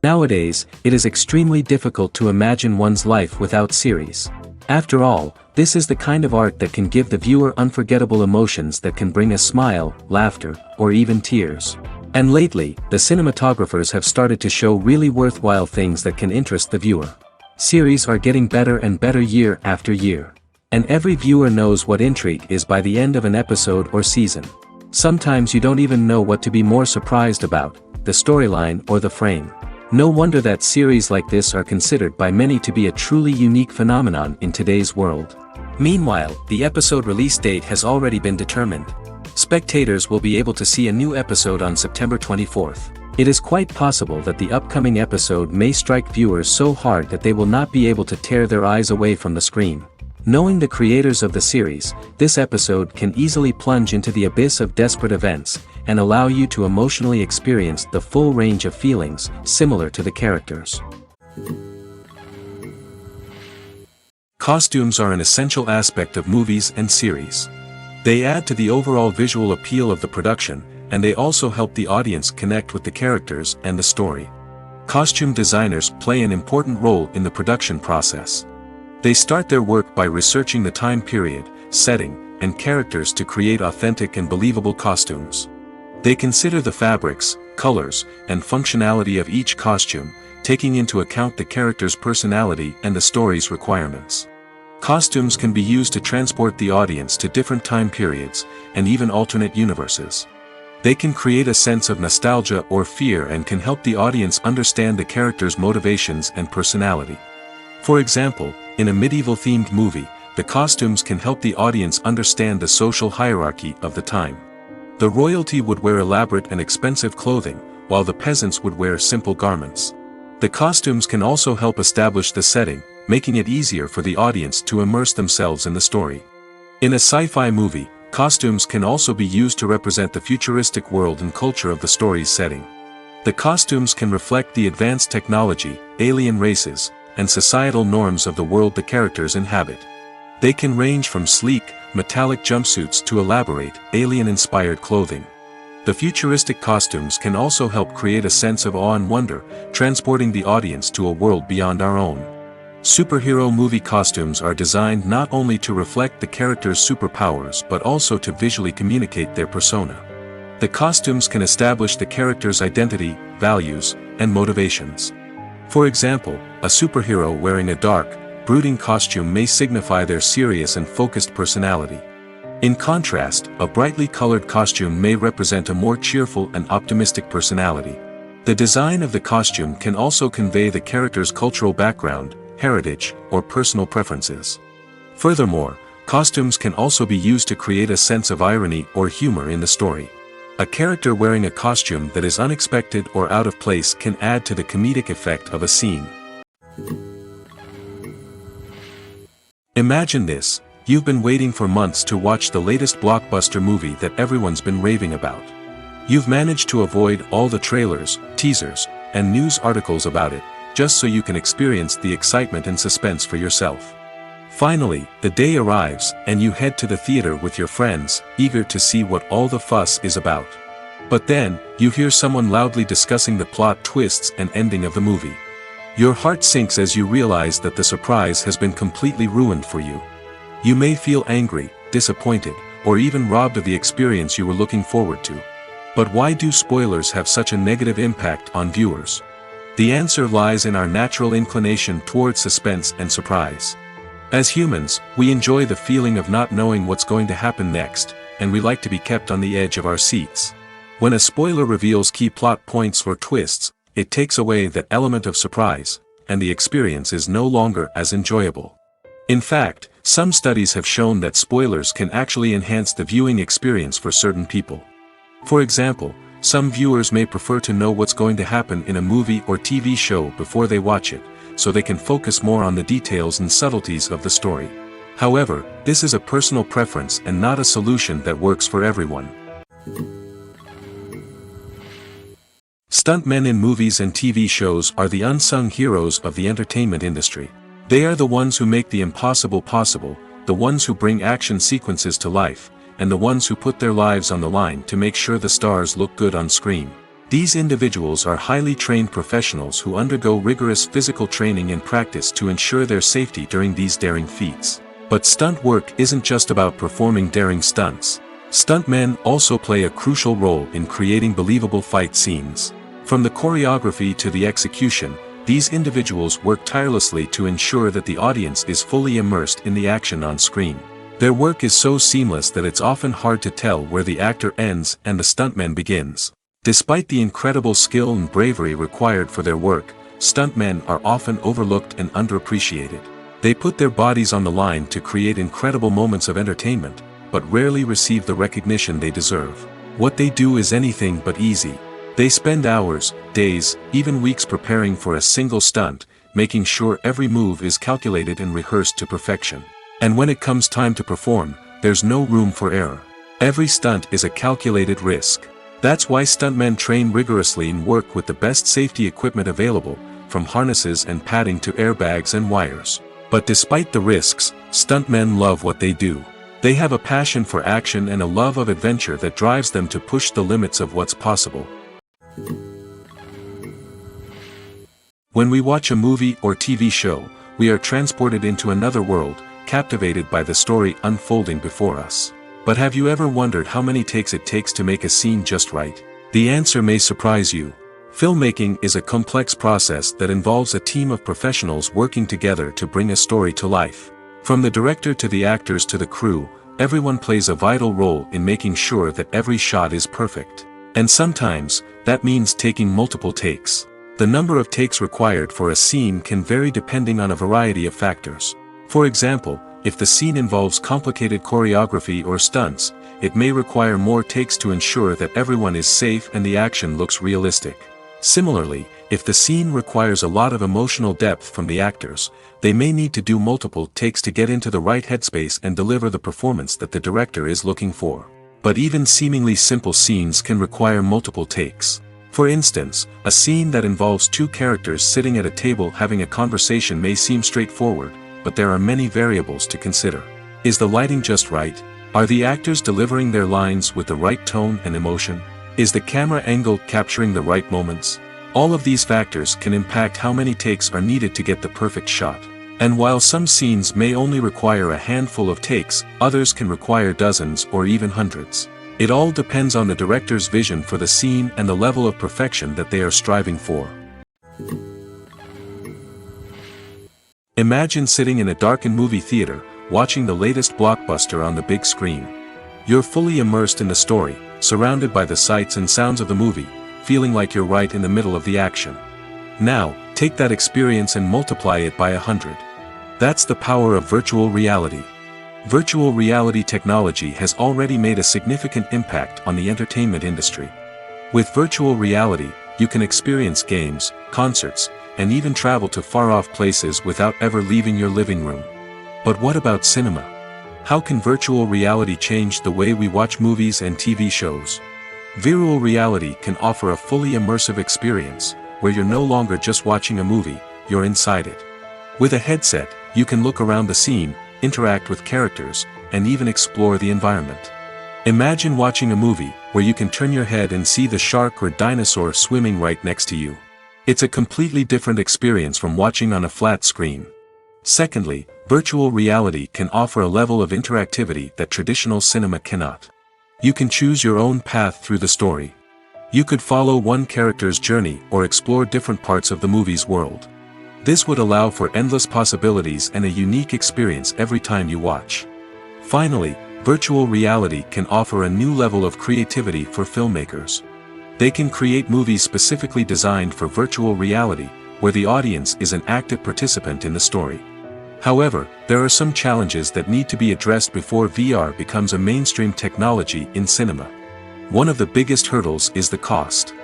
Nowadays, it is extremely difficult to imagine one's life without series. After all, this is the kind of art that can give the viewer unforgettable emotions that can bring a smile, laughter, or even tears. And lately, the cinematographers have started to show really worthwhile things that can interest the viewer. Series are getting better and better year after year. And every viewer knows what intrigue is by the end of an episode or season. Sometimes you don't even know what to be more surprised about, the storyline or the frame. No wonder that series like this are considered by many to be a truly unique phenomenon in today's world. Meanwhile, the episode release date has already been determined. Spectators will be able to see a new episode on September 24th. It is quite possible that the upcoming episode may strike viewers so hard that they will not be able to tear their eyes away from the screen. Knowing the creators of the series, this episode can easily plunge into the abyss of desperate events, and allow you to emotionally experience the full range of feelings, similar to the characters. Costumes are an essential aspect of movies and series. They add to the overall visual appeal of the production, and they also help the audience connect with the characters and the story. Costume designers play an important role in the production process. They start their work by researching the time period, setting, and characters to create authentic and believable costumes. They consider the fabrics, colors, and functionality of each costume, taking into account the character's personality and the story's requirements. Costumes can be used to transport the audience to different time periods, and even alternate universes. They can create a sense of nostalgia or fear and can help the audience understand the character's motivations and personality. For example, in a medieval-themed movie, the costumes can help the audience understand the social hierarchy of the time. The royalty would wear elaborate and expensive clothing, while the peasants would wear simple garments. The costumes can also help establish the setting, making it easier for the audience to immerse themselves in the story. In a sci-fi movie, costumes can also be used to represent the futuristic world and culture of the story's setting. The costumes can reflect the advanced technology, alien races, and societal norms of the world the characters inhabit. They can range from sleek, metallic jumpsuits to elaborate, alien-inspired clothing. The futuristic costumes can also help create a sense of awe and wonder, transporting the audience to a world beyond our own. Superhero movie costumes are designed not only to reflect the character's superpowers but also to visually communicate their persona. The costumes can establish the character's identity, values, and motivations. For example, a superhero wearing a dark, brooding costume may signify their serious and focused personality. In contrast, a brightly colored costume may represent a more cheerful and optimistic personality. The design of the costume can also convey the character's cultural background, heritage, or personal preferences. Furthermore, costumes can also be used to create a sense of irony or humor in the story. A character wearing a costume that is unexpected or out of place can add to the comedic effect of a scene. Imagine this: you've been waiting for months to watch the latest blockbuster movie that everyone's been raving about. You've managed to avoid all the trailers, teasers, and news articles about it, just so you can experience the excitement and suspense for yourself. Finally, the day arrives, and you head to the theater with your friends, eager to see what all the fuss is about. But then, you hear someone loudly discussing the plot twists and ending of the movie. Your heart sinks as you realize that the surprise has been completely ruined for you. You may feel angry, disappointed, or even robbed of the experience you were looking forward to. But why do spoilers have such a negative impact on viewers? The answer lies in our natural inclination towards suspense and surprise. As humans, we enjoy the feeling of not knowing what's going to happen next, and we like to be kept on the edge of our seats. When a spoiler reveals key plot points or twists, it takes away that element of surprise, and the experience is no longer as enjoyable. In fact, some studies have shown that spoilers can actually enhance the viewing experience for certain people. For example, some viewers may prefer to know what's going to happen in a movie or TV show before they watch it, so they can focus more on the details and subtleties of the story. However, this is a personal preference and not a solution that works for everyone. Stuntmen in movies and TV shows are the unsung heroes of the entertainment industry. They are the ones who make the impossible possible, the ones who bring action sequences to life, and the ones who put their lives on the line to make sure the stars look good on screen. These individuals are highly trained professionals who undergo rigorous physical training and practice to ensure their safety during these daring feats. But stunt work isn't just about performing daring stunts. Stuntmen also play a crucial role in creating believable fight scenes. From the choreography to the execution, these individuals work tirelessly to ensure that the audience is fully immersed in the action on screen. Their work is so seamless that it's often hard to tell where the actor ends and the stuntman begins. Despite the incredible skill and bravery required for their work, stuntmen are often overlooked and underappreciated. They put their bodies on the line to create incredible moments of entertainment, but rarely receive the recognition they deserve. What they do is anything but easy. They spend hours, days, even weeks preparing for a single stunt, making sure every move is calculated and rehearsed to perfection. And when it comes time to perform, there's no room for error. Every stunt is a calculated risk. That's why stuntmen train rigorously and work with the best safety equipment available, from harnesses and padding to airbags and wires. But despite the risks, stuntmen love what they do. They have a passion for action and a love of adventure that drives them to push the limits of what's possible. When we watch a movie or TV show, we are transported into another world, captivated by the story unfolding before us. But have you ever wondered how many takes it takes to make a scene just right? The answer may surprise you. Filmmaking is a complex process that involves a team of professionals working together to bring a story to life. From the director to the actors to the crew, everyone plays a vital role in making sure that every shot is perfect. And sometimes, that means taking multiple takes. The number of takes required for a scene can vary depending on a variety of factors. For example, if the scene involves complicated choreography or stunts, it may require more takes to ensure that everyone is safe and the action looks realistic. Similarly, if the scene requires a lot of emotional depth from the actors, they may need to do multiple takes to get into the right headspace and deliver the performance that the director is looking for. But even seemingly simple scenes can require multiple takes. For instance, a scene that involves two characters sitting at a table having a conversation may seem straightforward, but there are many variables to consider. Is the lighting just right? Are the actors delivering their lines with the right tone and emotion? Is the camera angle capturing the right moments? All of these factors can impact how many takes are needed to get the perfect shot. And while some scenes may only require a handful of takes, others can require dozens or even hundreds. It all depends on the director's vision for the scene and the level of perfection that they are striving for. Imagine sitting in a darkened movie theater, watching the latest blockbuster on the big screen. You're fully immersed in the story, surrounded by the sights and sounds of the movie, feeling like you're right in the middle of the action. Now, take that experience and multiply it by 100. That's the power of virtual reality. Virtual reality technology has already made a significant impact on the entertainment industry. With virtual reality, you can experience games, concerts, and even travel to far-off places without ever leaving your living room. But what about cinema? How can virtual reality change the way we watch movies and TV shows? Virtual reality can offer a fully immersive experience, where you're no longer just watching a movie, you're inside it. With a headset, you can look around the scene, interact with characters, and even explore the environment. Imagine watching a movie, where you can turn your head and see the shark or dinosaur swimming right next to you. It's a completely different experience from watching on a flat screen. Secondly, virtual reality can offer a level of interactivity that traditional cinema cannot. You can choose your own path through the story. You could follow one character's journey or explore different parts of the movie's world. This would allow for endless possibilities and a unique experience every time you watch. Finally, virtual reality can offer a new level of creativity for filmmakers. They can create movies specifically designed for virtual reality, where the audience is an active participant in the story. However, there are some challenges that need to be addressed before VR becomes a mainstream technology in cinema. One of the biggest hurdles is the cost.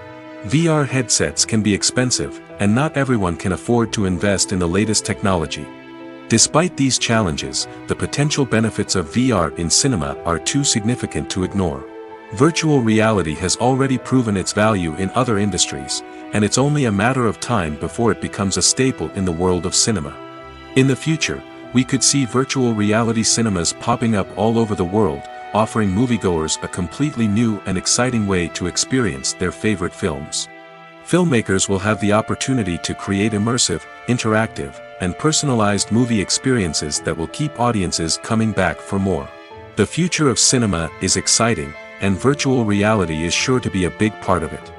VR headsets can be expensive, and not everyone can afford to invest in the latest technology. Despite these challenges, the potential benefits of VR in cinema are too significant to ignore. Virtual reality has already proven its value in other industries, and it's only a matter of time before it becomes a staple in the world of cinema. In the future, we could see virtual reality cinemas popping up all over the world, offering moviegoers a completely new and exciting way to experience their favorite films. Filmmakers will have the opportunity to create immersive, interactive, and personalized movie experiences that will keep audiences coming back for more. The future of cinema is exciting, and virtual reality is sure to be a big part of it.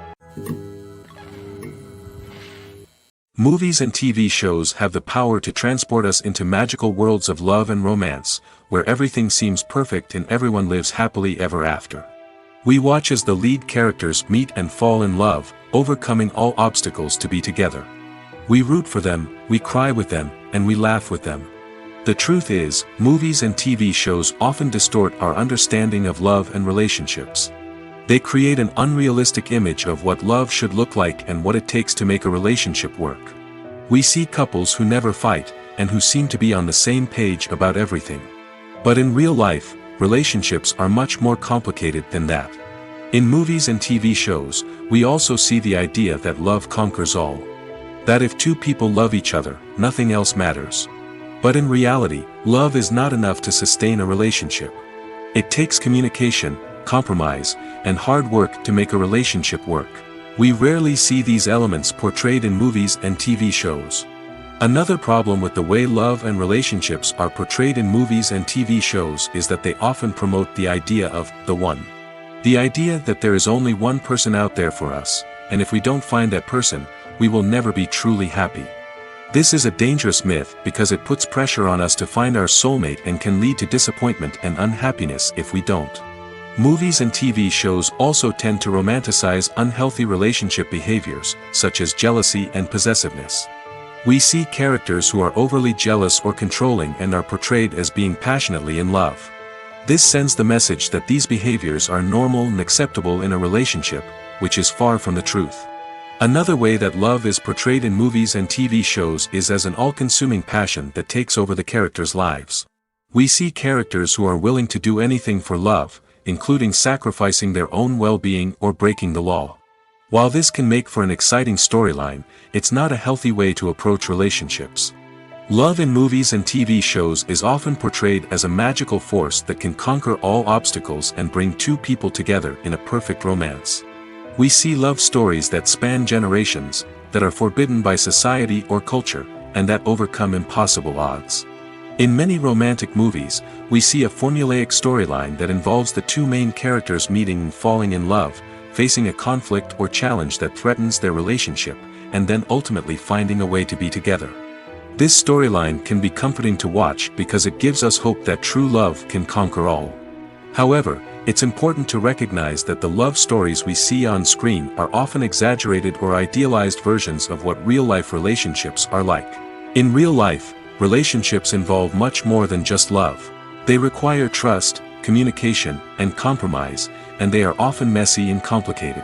Movies and TV shows have the power to transport us into magical worlds of love and romance, where everything seems perfect and everyone lives happily ever after. We watch as the lead characters meet and fall in love, overcoming all obstacles to be together. We root for them, we cry with them, and we laugh with them. The truth is, movies and TV shows often distort our understanding of love and relationships. They create an unrealistic image of what love should look like and what it takes to make a relationship work. We see couples who never fight, and who seem to be on the same page about everything. But in real life, relationships are much more complicated than that. In movies and TV shows, we also see the idea that love conquers all. That if two people love each other, nothing else matters. But in reality, love is not enough to sustain a relationship. It takes communication, compromise, and hard work to make a relationship work. We rarely see these elements portrayed in movies and TV shows. Another problem with the way love and relationships are portrayed in movies and TV shows is that they often promote the idea of the one. The idea that there is only one person out there for us, and if we don't find that person, we will never be truly happy. This is a dangerous myth because it puts pressure on us to find our soulmate and can lead to disappointment and unhappiness if we don't. Movies and TV shows also tend to romanticize unhealthy relationship behaviors, such as jealousy and possessiveness. We see characters who are overly jealous or controlling and are portrayed as being passionately in love. This sends the message that these behaviors are normal and acceptable in a relationship, which is far from the truth. Another way that love is portrayed in movies and TV shows is as an all-consuming passion that takes over the characters' lives. We see characters who are willing to do anything for love, including sacrificing their own well-being or breaking the law. While this can make for an exciting storyline, it's not a healthy way to approach relationships. Love in movies and TV shows is often portrayed as a magical force that can conquer all obstacles and bring two people together in a perfect romance. We see love stories that span generations, that are forbidden by society or culture, and that overcome impossible odds. In many romantic movies, we see a formulaic storyline that involves the two main characters meeting and falling in love, facing a conflict or challenge that threatens their relationship, and then ultimately finding a way to be together. This storyline can be comforting to watch because it gives us hope that true love can conquer all. However, it's important to recognize that the love stories we see on screen are often exaggerated or idealized versions of what real-life relationships are like. In real life, relationships involve much more than just love. They require trust, communication, and compromise, and they are often messy and complicated.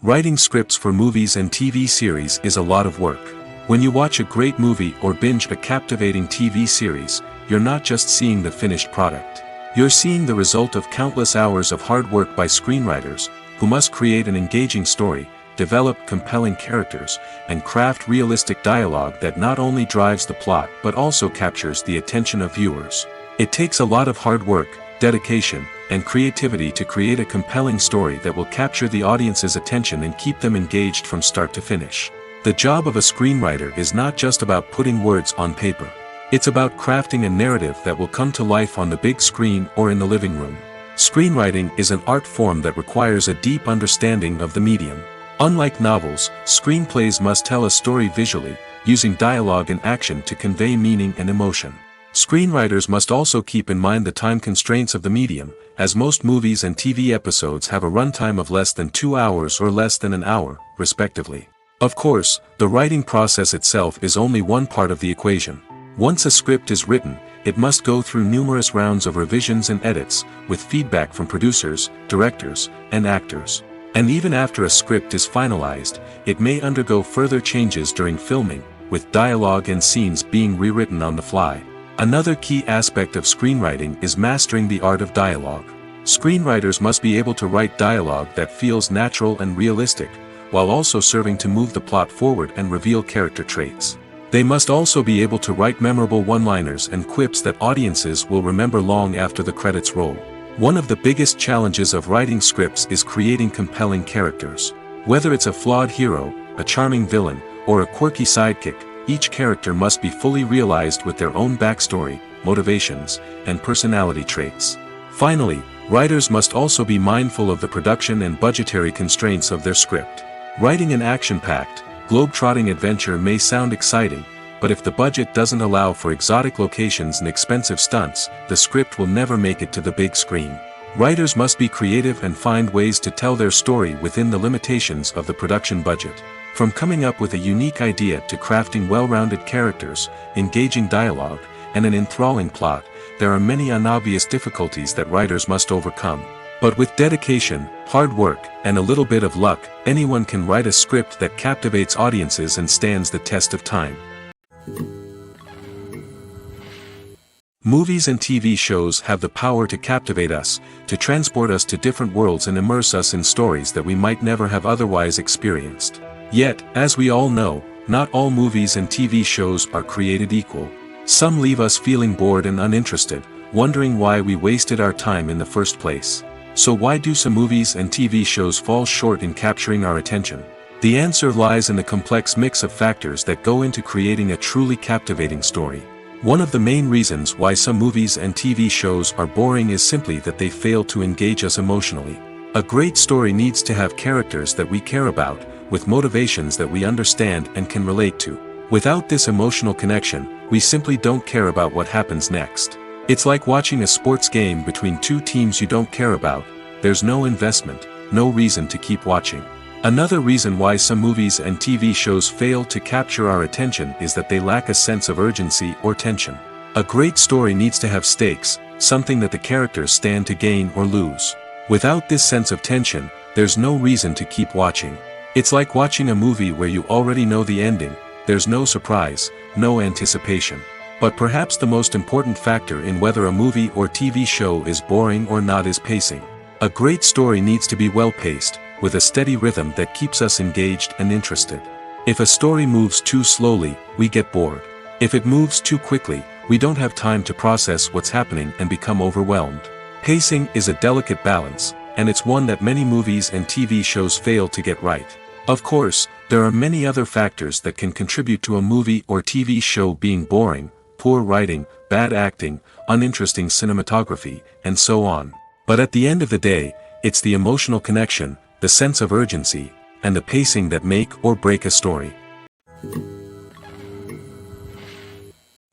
Writing scripts for movies and TV series is a lot of work. When you watch a great movie or binge a captivating TV series, you're not just seeing the finished product. You're seeing the result of countless hours of hard work by screenwriters, who must create an engaging story, develop compelling characters, and craft realistic dialogue that not only drives the plot but also captures the attention of viewers. It takes a lot of hard work, dedication, and creativity to create a compelling story that will capture the audience's attention and keep them engaged from start to finish. The job of a screenwriter is not just about putting words on paper. It's about crafting a narrative that will come to life on the big screen or in the living room. Screenwriting is an art form that requires a deep understanding of the medium. Unlike novels, screenplays must tell a story visually, using dialogue and action to convey meaning and emotion. Screenwriters must also keep in mind the time constraints of the medium, as most movies and TV episodes have a runtime of less than 2 hours or less than an hour, respectively. Of course, the writing process itself is only one part of the equation. Once a script is written, it must go through numerous rounds of revisions and edits, with feedback from producers, directors, and actors. And even after a script is finalized, it may undergo further changes during filming, with dialogue and scenes being rewritten on the fly. Another key aspect of screenwriting is mastering the art of dialogue. Screenwriters must be able to write dialogue that feels natural and realistic, while also serving to move the plot forward and reveal character traits. They must also be able to write memorable one-liners and quips that audiences will remember long after the credits roll. One of the biggest challenges of writing scripts is creating compelling characters. Whether it's a flawed hero, a charming villain, or a quirky sidekick, each character must be fully realized with their own backstory, motivations, and personality traits. Finally, writers must also be mindful of the production and budgetary constraints of their script. Writing an action-packed, globe-trotting adventure may sound exciting, but if the budget doesn't allow for exotic locations and expensive stunts, the script will never make it to the big screen. Writers must be creative and find ways to tell their story within the limitations of the production budget. From coming up with a unique idea to crafting well-rounded characters, engaging dialogue, and an enthralling plot, there are many unobvious difficulties that writers must overcome. But with dedication, hard work, and a little bit of luck, anyone can write a script that captivates audiences and stands the test of time. Movies and TV shows have the power to captivate us, to transport us to different worlds and immerse us in stories that we might never have otherwise experienced. Yet, as we all know, not all movies and TV shows are created equal. Some leave us feeling bored and uninterested, wondering why we wasted our time in the first place. So why do some movies and TV shows fall short in capturing our attention? The answer lies in the complex mix of factors that go into creating a truly captivating story. One of the main reasons why some movies and TV shows are boring is simply that they fail to engage us emotionally. A great story needs to have characters that we care about, with motivations that we understand and can relate to. Without this emotional connection, we simply don't care about what happens next. It's like watching a sports game between two teams you don't care about. There's no investment, no reason to keep watching. Another reason why some movies and TV shows fail to capture our attention is that they lack a sense of urgency or tension. A great story needs to have stakes, something that the characters stand to gain or lose. Without this sense of tension, there's no reason to keep watching. It's like watching a movie where you already know the ending. There's no surprise, no anticipation. But perhaps the most important factor in whether a movie or TV show is boring or not is pacing. A great story needs to be well-paced, with a steady rhythm that keeps us engaged and interested. If a story moves too slowly, we get bored. If it moves too quickly, we don't have time to process what's happening and become overwhelmed. Pacing is a delicate balance, and it's one that many movies and TV shows fail to get right. Of course, there are many other factors that can contribute to a movie or TV show being boring: poor writing, bad acting, uninteresting cinematography, and so on. But at the end of the day, it's the emotional connection, the sense of urgency, and the pacing that make or break a story.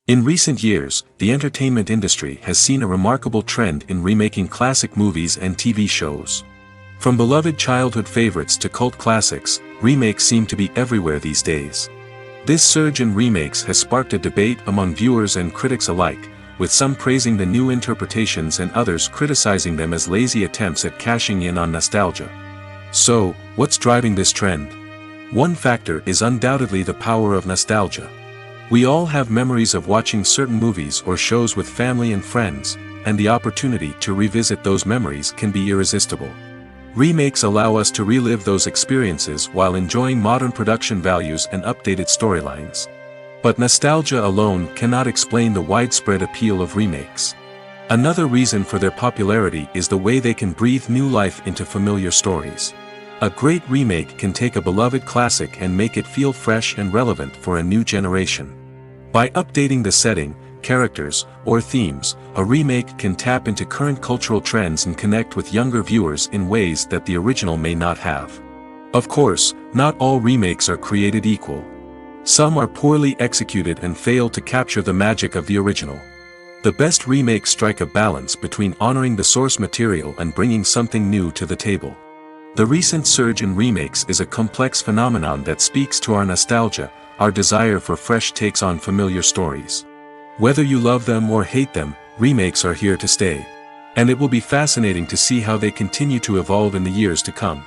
In recent years, the entertainment industry has seen a remarkable trend in remaking classic movies and TV shows. From beloved childhood favorites to cult classics, remakes seem to be everywhere these days. This surge in remakes has sparked a debate among viewers and critics alike, with some praising the new interpretations and others criticizing them as lazy attempts at cashing in on nostalgia. So, what's driving this trend? One factor is undoubtedly the power of nostalgia. We all have memories of watching certain movies or shows with family and friends, and the opportunity to revisit those memories can be irresistible. Remakes allow us to relive those experiences while enjoying modern production values and updated storylines. But nostalgia alone cannot explain the widespread appeal of remakes. Another reason for their popularity is the way they can breathe new life into familiar stories. A great remake can take a beloved classic and make it feel fresh and relevant for a new generation. By updating the setting, characters, or themes, a remake can tap into current cultural trends and connect with younger viewers in ways that the original may not have. Of course, not all remakes are created equal. Some are poorly executed and fail to capture the magic of the original. The best remakes strike a balance between honoring the source material and bringing something new to the table. The recent surge in remakes is a complex phenomenon that speaks to our nostalgia, our desire for fresh takes on familiar stories. Whether you love them or hate them, remakes are here to stay. And it will be fascinating to see how they continue to evolve in the years to come.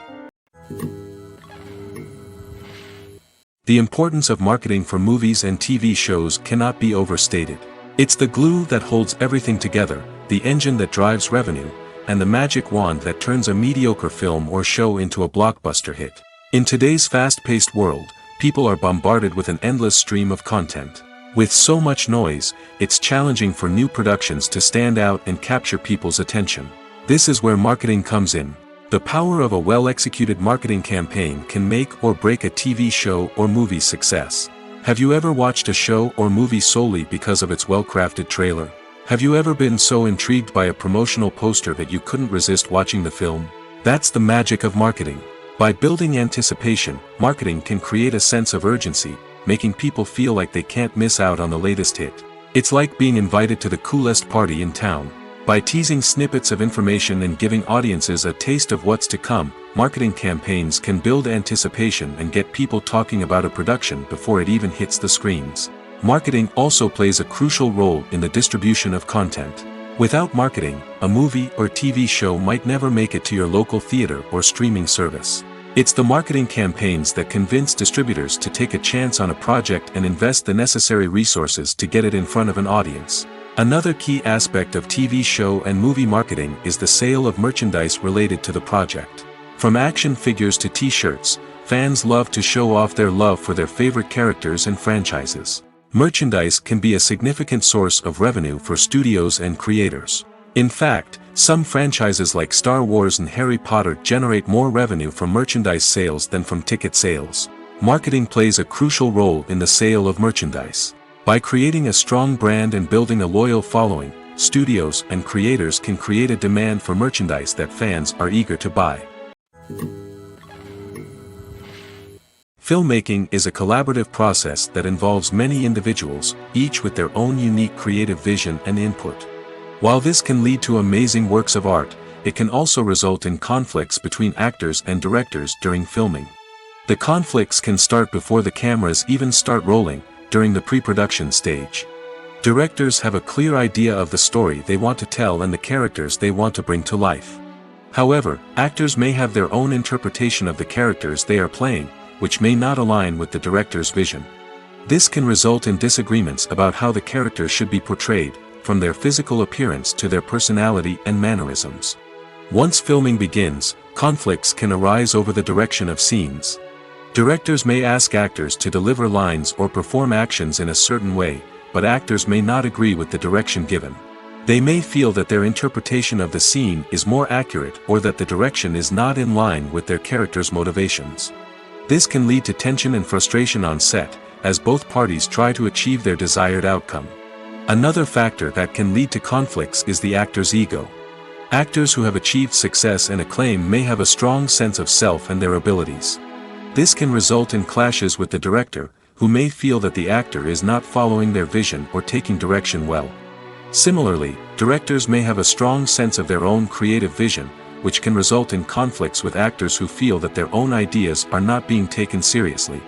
The importance of marketing for movies and TV shows cannot be overstated. It's the glue that holds everything together, the engine that drives revenue, and the magic wand that turns a mediocre film or show into a blockbuster hit. In today's fast-paced world, people are bombarded with an endless stream of content. With so much noise, it's challenging for new productions to stand out and capture people's attention. This is where marketing comes in. The power of a well-executed marketing campaign can make or break a TV show or movie's success. Have you ever watched a show or movie solely because of its well-crafted trailer? Have you ever been so intrigued by a promotional poster that you couldn't resist watching the film? That's the magic of marketing. By building anticipation, marketing can create a sense of urgency, making people feel like they can't miss out on the latest hit. It's like being invited to the coolest party in town. By teasing snippets of information and giving audiences a taste of what's to come, marketing campaigns can build anticipation and get people talking about a production before it even hits the screens. Marketing also plays a crucial role in the distribution of content. Without marketing, a movie or TV show might never make it to your local theater or streaming service. It's the marketing campaigns that convince distributors to take a chance on a project and invest the necessary resources to get it in front of an audience. Another key aspect of TV show and movie marketing is the sale of merchandise related to the project. From action figures to t-shirts, fans love to show off their love for their favorite characters and franchises. Merchandise can be a significant source of revenue for studios and creators. In fact, some franchises like Star Wars and Harry Potter generate more revenue from merchandise sales than from ticket sales. Marketing plays a crucial role in the sale of merchandise. By creating a strong brand and building a loyal following, studios and creators can create a demand for merchandise that fans are eager to buy. Filmmaking is a collaborative process that involves many individuals, each with their own unique creative vision and input. While this can lead to amazing works of art, it can also result in conflicts between actors and directors during filming. The conflicts can start before the cameras even start rolling, during the pre-production stage. Directors have a clear idea of the story they want to tell and the characters they want to bring to life. However, actors may have their own interpretation of the characters they are playing, which may not align with the director's vision. This can result in disagreements about how the characters should be portrayed, from their physical appearance to their personality and mannerisms. Once filming begins, conflicts can arise over the direction of scenes. Directors may ask actors to deliver lines or perform actions in a certain way, but actors may not agree with the direction given. They may feel that their interpretation of the scene is more accurate or that the direction is not in line with their character's motivations. This can lead to tension and frustration on set, as both parties try to achieve their desired outcome. Another factor that can lead to conflicts is the actor's ego. Actors who have achieved success and acclaim may have a strong sense of self and their abilities. This can result in clashes with the director, who may feel that the actor is not following their vision or taking direction well. Similarly, directors may have a strong sense of their own creative vision, which can result in conflicts with actors who feel that their own ideas are not being taken seriously.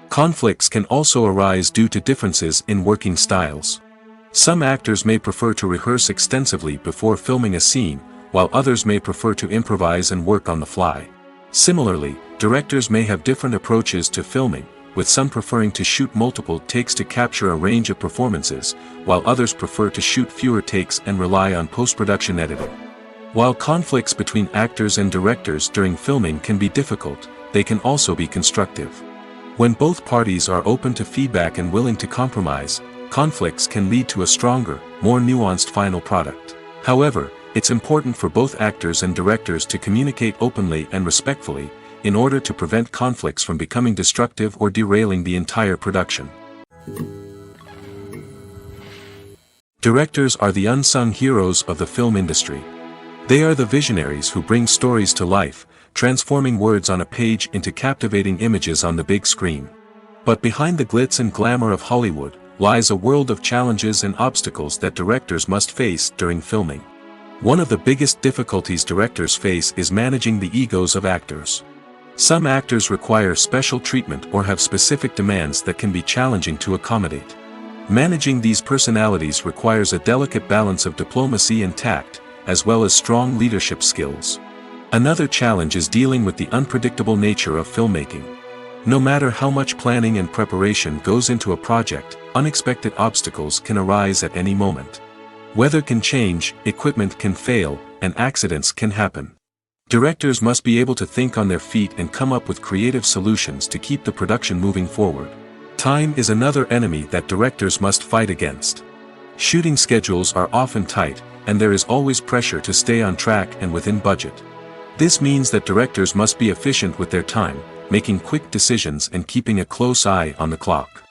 Conflicts can also arise due to differences in working styles. Some actors may prefer to rehearse extensively before filming a scene, while others may prefer to improvise and work on the fly. Similarly, directors may have different approaches to filming, with some preferring to shoot multiple takes to capture a range of performances, while others prefer to shoot fewer takes and rely on post-production editing. While conflicts between actors and directors during filming can be difficult, they can also be constructive. When both parties are open to feedback and willing to compromise, conflicts can lead to a stronger, more nuanced final product. However, it's important for both actors and directors to communicate openly and respectfully, in order to prevent conflicts from becoming destructive or derailing the entire production. Directors are the unsung heroes of the film industry. They are the visionaries who bring stories to life, transforming words on a page into captivating images on the big screen. But behind the glitz and glamour of Hollywood, lies a world of challenges and obstacles that directors must face during filming. One of the biggest difficulties directors face is managing the egos of actors. Some actors require special treatment or have specific demands that can be challenging to accommodate. Managing these personalities requires a delicate balance of diplomacy and tact, as well as strong leadership skills. Another challenge is dealing with the unpredictable nature of filmmaking. No matter how much planning and preparation goes into a project, unexpected obstacles can arise at any moment. Weather can change, equipment can fail, and accidents can happen. Directors must be able to think on their feet and come up with creative solutions to keep the production moving forward. Time is another enemy that directors must fight against. Shooting schedules are often tight, and there is always pressure to stay on track and within budget. This means that directors must be efficient with their time, making quick decisions and keeping a close eye on the clock.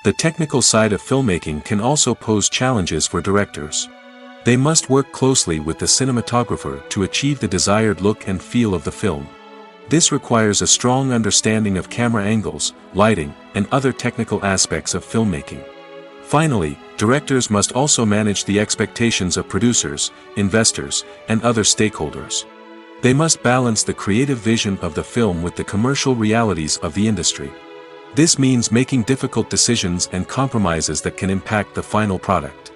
The technical side of filmmaking can also pose challenges for directors. They must work closely with the cinematographer to achieve the desired look and feel of the film. This requires a strong understanding of camera angles, lighting, and other technical aspects of filmmaking. Finally, directors must also manage the expectations of producers, investors, and other stakeholders. They must balance the creative vision of the film with the commercial realities of the industry. This means making difficult decisions and compromises that can impact the final product.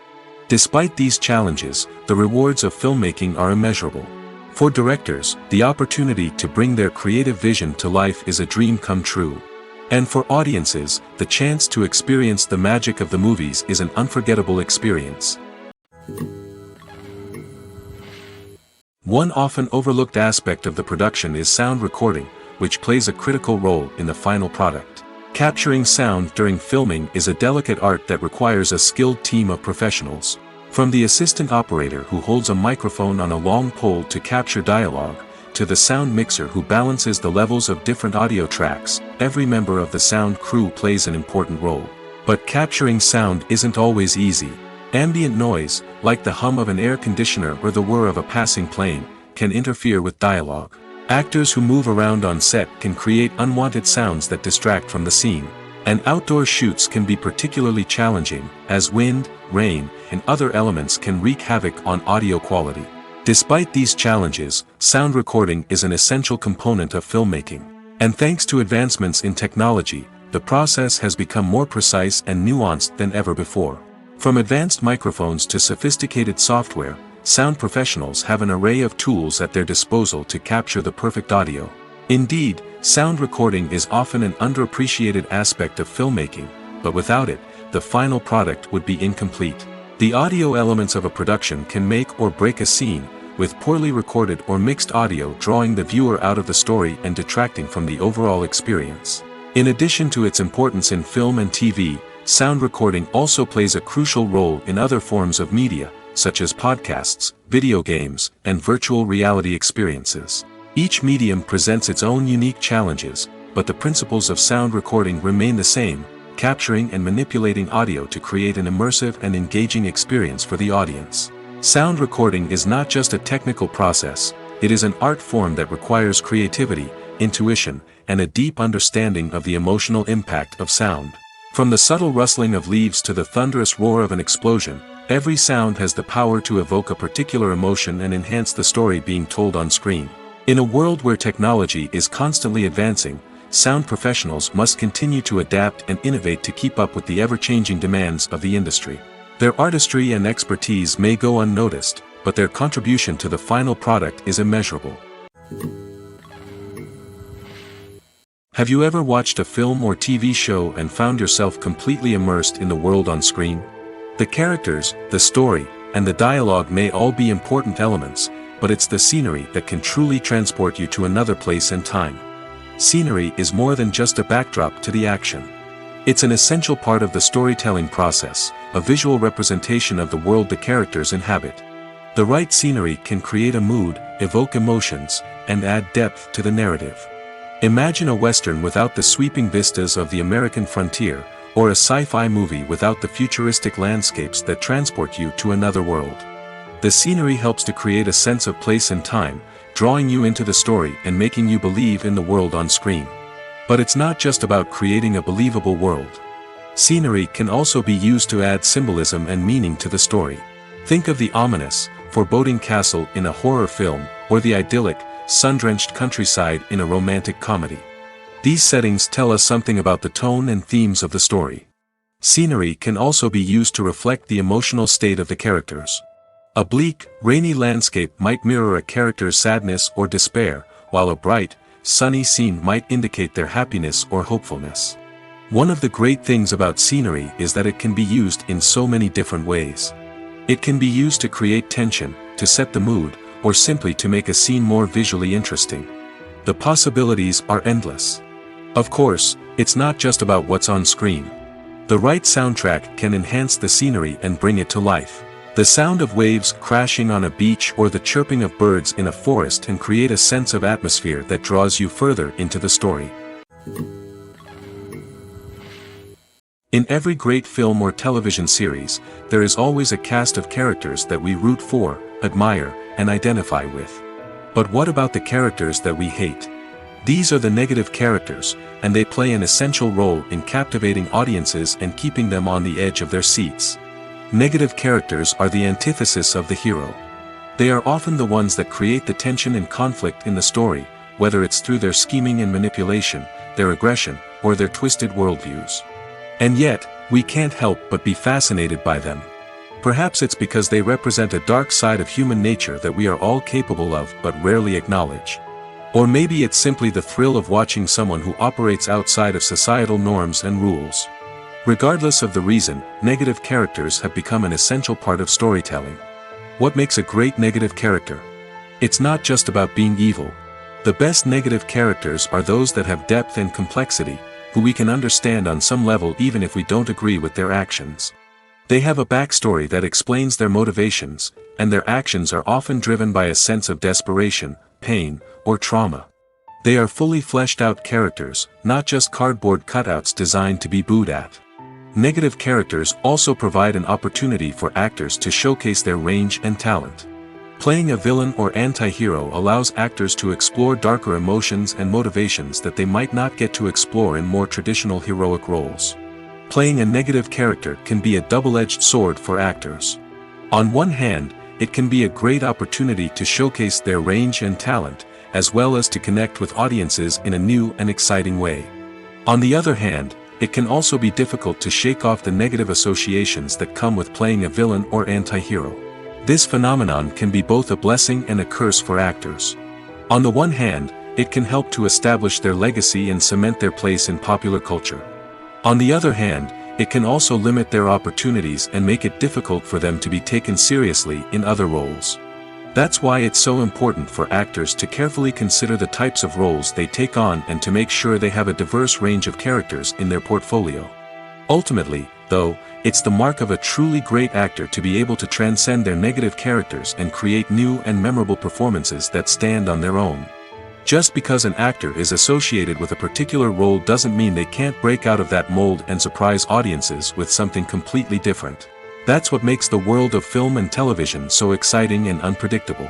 Despite these challenges, the rewards of filmmaking are immeasurable. For directors, the opportunity to bring their creative vision to life is a dream come true. And for audiences, the chance to experience the magic of the movies is an unforgettable experience. One often overlooked aspect of the production is sound recording, which plays a critical role in the final product. Capturing sound during filming is a delicate art that requires a skilled team of professionals. From the assistant operator who holds a microphone on a long pole to capture dialogue, to the sound mixer who balances the levels of different audio tracks, every member of the sound crew plays an important role. But capturing sound isn't always easy. Ambient noise, like the hum of an air conditioner or the whir of a passing plane, can interfere with dialogue. Actors who move around on set can create unwanted sounds that distract from the scene. And outdoor shoots can be particularly challenging, as wind, rain, and other elements can wreak havoc on audio quality. Despite these challenges, sound recording is an essential component of filmmaking. And thanks to advancements in technology, the process has become more precise and nuanced than ever before. From advanced microphones to sophisticated software, sound professionals have an array of tools at their disposal to capture the perfect audio. Indeed, sound recording is often an underappreciated aspect of filmmaking, but without it, the final product would be incomplete. The audio elements of a production can make or break a scene, with poorly recorded or mixed audio drawing the viewer out of the story and detracting from the overall experience. In addition to its importance in film and TV, sound recording also plays a crucial role in other forms of media, such as podcasts, video games, and virtual reality experiences. Each medium presents its own unique challenges, but the principles of sound recording remain the same, capturing and manipulating audio to create an immersive and engaging experience for the audience. Sound recording is not just a technical process, it is an art form that requires creativity, intuition, and a deep understanding of the emotional impact of sound. From the subtle rustling of leaves to the thunderous roar of an explosion, every sound has the power to evoke a particular emotion and enhance the story being told on screen. In a world where technology is constantly advancing, sound professionals must continue to adapt and innovate to keep up with the ever-changing demands of the industry. Their artistry and expertise may go unnoticed, but their contribution to the final product is immeasurable. Have you ever watched a film or TV show and found yourself completely immersed in the world on screen? The characters, the story, and the dialogue may all be important elements, but it's the scenery that can truly transport you to another place and time. Scenery is more than just a backdrop to the action. It's an essential part of the storytelling process, a visual representation of the world the characters inhabit. The right scenery can create a mood, evoke emotions, and add depth to the narrative. Imagine a Western without the sweeping vistas of the American frontier, or a sci-fi movie without the futuristic landscapes that transport you to another world. The scenery helps to create a sense of place and time, drawing you into the story and making you believe in the world on screen. But it's not just about creating a believable world. Scenery can also be used to add symbolism and meaning to the story. Think of the ominous, foreboding castle in a horror film, or the idyllic, sun-drenched countryside in a romantic comedy. These settings tell us something about the tone and themes of the story. Scenery can also be used to reflect the emotional state of the characters. A bleak, rainy landscape might mirror a character's sadness or despair, while a bright, sunny scene might indicate their happiness or hopefulness. One of the great things about scenery is that it can be used in so many different ways. It can be used to create tension, to set the mood, or simply to make a scene more visually interesting. The possibilities are endless. Of course, it's not just about what's on screen. The right soundtrack can enhance the scenery and bring it to life. The sound of waves crashing on a beach or the chirping of birds in a forest can create a sense of atmosphere that draws you further into the story. In every great film or television series, there is always a cast of characters that we root for, admire, and identify with. But what about the characters that we hate? These are the negative characters, and they play an essential role in captivating audiences and keeping them on the edge of their seats. Negative characters are the antithesis of the hero. They are often the ones that create the tension and conflict in the story, whether it's through their scheming and manipulation, their aggression, or their twisted worldviews. And yet, we can't help but be fascinated by them. Perhaps it's because they represent a dark side of human nature that we are all capable of but rarely acknowledge. Or maybe it's simply the thrill of watching someone who operates outside of societal norms and rules. Regardless of the reason, negative characters have become an essential part of storytelling. What makes a great negative character? It's not just about being evil. The best negative characters are those that have depth and complexity, who we can understand on some level even if we don't agree with their actions. They have a backstory that explains their motivations, and their actions are often driven by a sense of desperation, pain, or trauma. They are fully fleshed out characters, not just cardboard cutouts designed to be booed at. Negative characters also provide an opportunity for actors to showcase their range and talent. Playing a villain or anti-hero allows actors to explore darker emotions and motivations that they might not get to explore in more traditional heroic roles. Playing a negative character can be a double-edged sword for actors. On one hand, it can be a great opportunity to showcase their range and talent, as well as to connect with audiences in a new and exciting way. On the other hand, it can also be difficult to shake off the negative associations that come with playing a villain or anti-hero. This phenomenon can be both a blessing and a curse for actors. On the one hand, it can help to establish their legacy and cement their place in popular culture. On the other hand, it can also limit their opportunities and make it difficult for them to be taken seriously in other roles. That's why it's so important for actors to carefully consider the types of roles they take on and to make sure they have a diverse range of characters in their portfolio. Ultimately, though, it's the mark of a truly great actor to be able to transcend their negative characters and create new and memorable performances that stand on their own. Just because an actor is associated with a particular role doesn't mean they can't break out of that mold and surprise audiences with something completely different. That's what makes the world of film and television so exciting and unpredictable.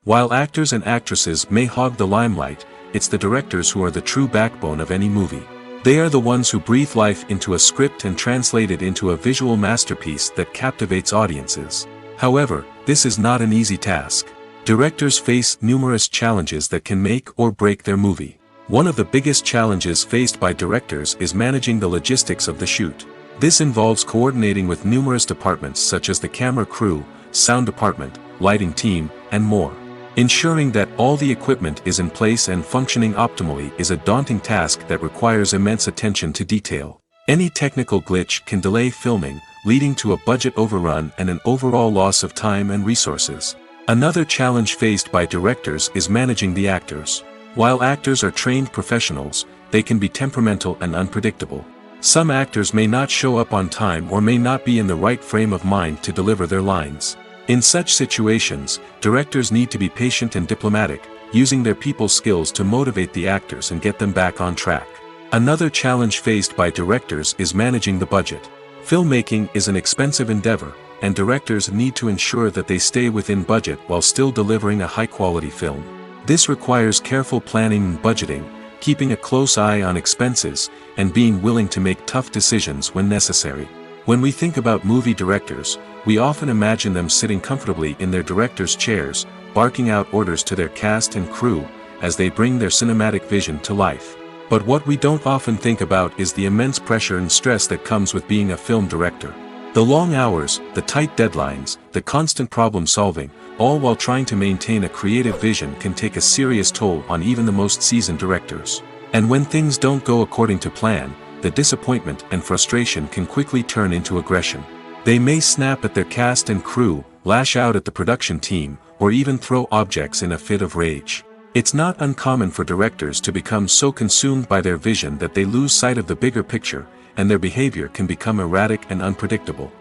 While actors and actresses may hog the limelight, it's the directors who are the true backbone of any movie. They are the ones who breathe life into a script and translate it into a visual masterpiece that captivates audiences. However, this is not an easy task. Directors face numerous challenges that can make or break their movie. One of the biggest challenges faced by directors is managing the logistics of the shoot. This involves coordinating with numerous departments such as the camera crew, sound department, lighting team, and more. Ensuring that all the equipment is in place and functioning optimally is a daunting task that requires immense attention to detail. Any technical glitch can delay filming, leading to a budget overrun and an overall loss of time and resources. Another challenge faced by directors is managing the actors. While actors are trained professionals, they can be temperamental and unpredictable. Some actors may not show up on time or may not be in the right frame of mind to deliver their lines. In such situations, directors need to be patient and diplomatic, using their people skills to motivate the actors and get them back on track. Another challenge faced by directors is managing the budget. Filmmaking is an expensive endeavor, and directors need to ensure that they stay within budget while still delivering a high-quality film. This requires careful planning and budgeting, keeping a close eye on expenses, and being willing to make tough decisions when necessary. When we think about movie directors, we often imagine them sitting comfortably in their director's chairs, barking out orders to their cast and crew, as they bring their cinematic vision to life. But what we don't often think about is the immense pressure and stress that comes with being a film director. The long hours, the tight deadlines, the constant problem solving, all while trying to maintain a creative vision can take a serious toll on even the most seasoned directors. And when things don't go according to plan, the disappointment and frustration can quickly turn into aggression. They may snap at their cast and crew, lash out at the production team, or even throw objects in a fit of rage. It's not uncommon for directors to become so consumed by their vision that they lose sight of the bigger picture, and their behavior can become erratic and unpredictable.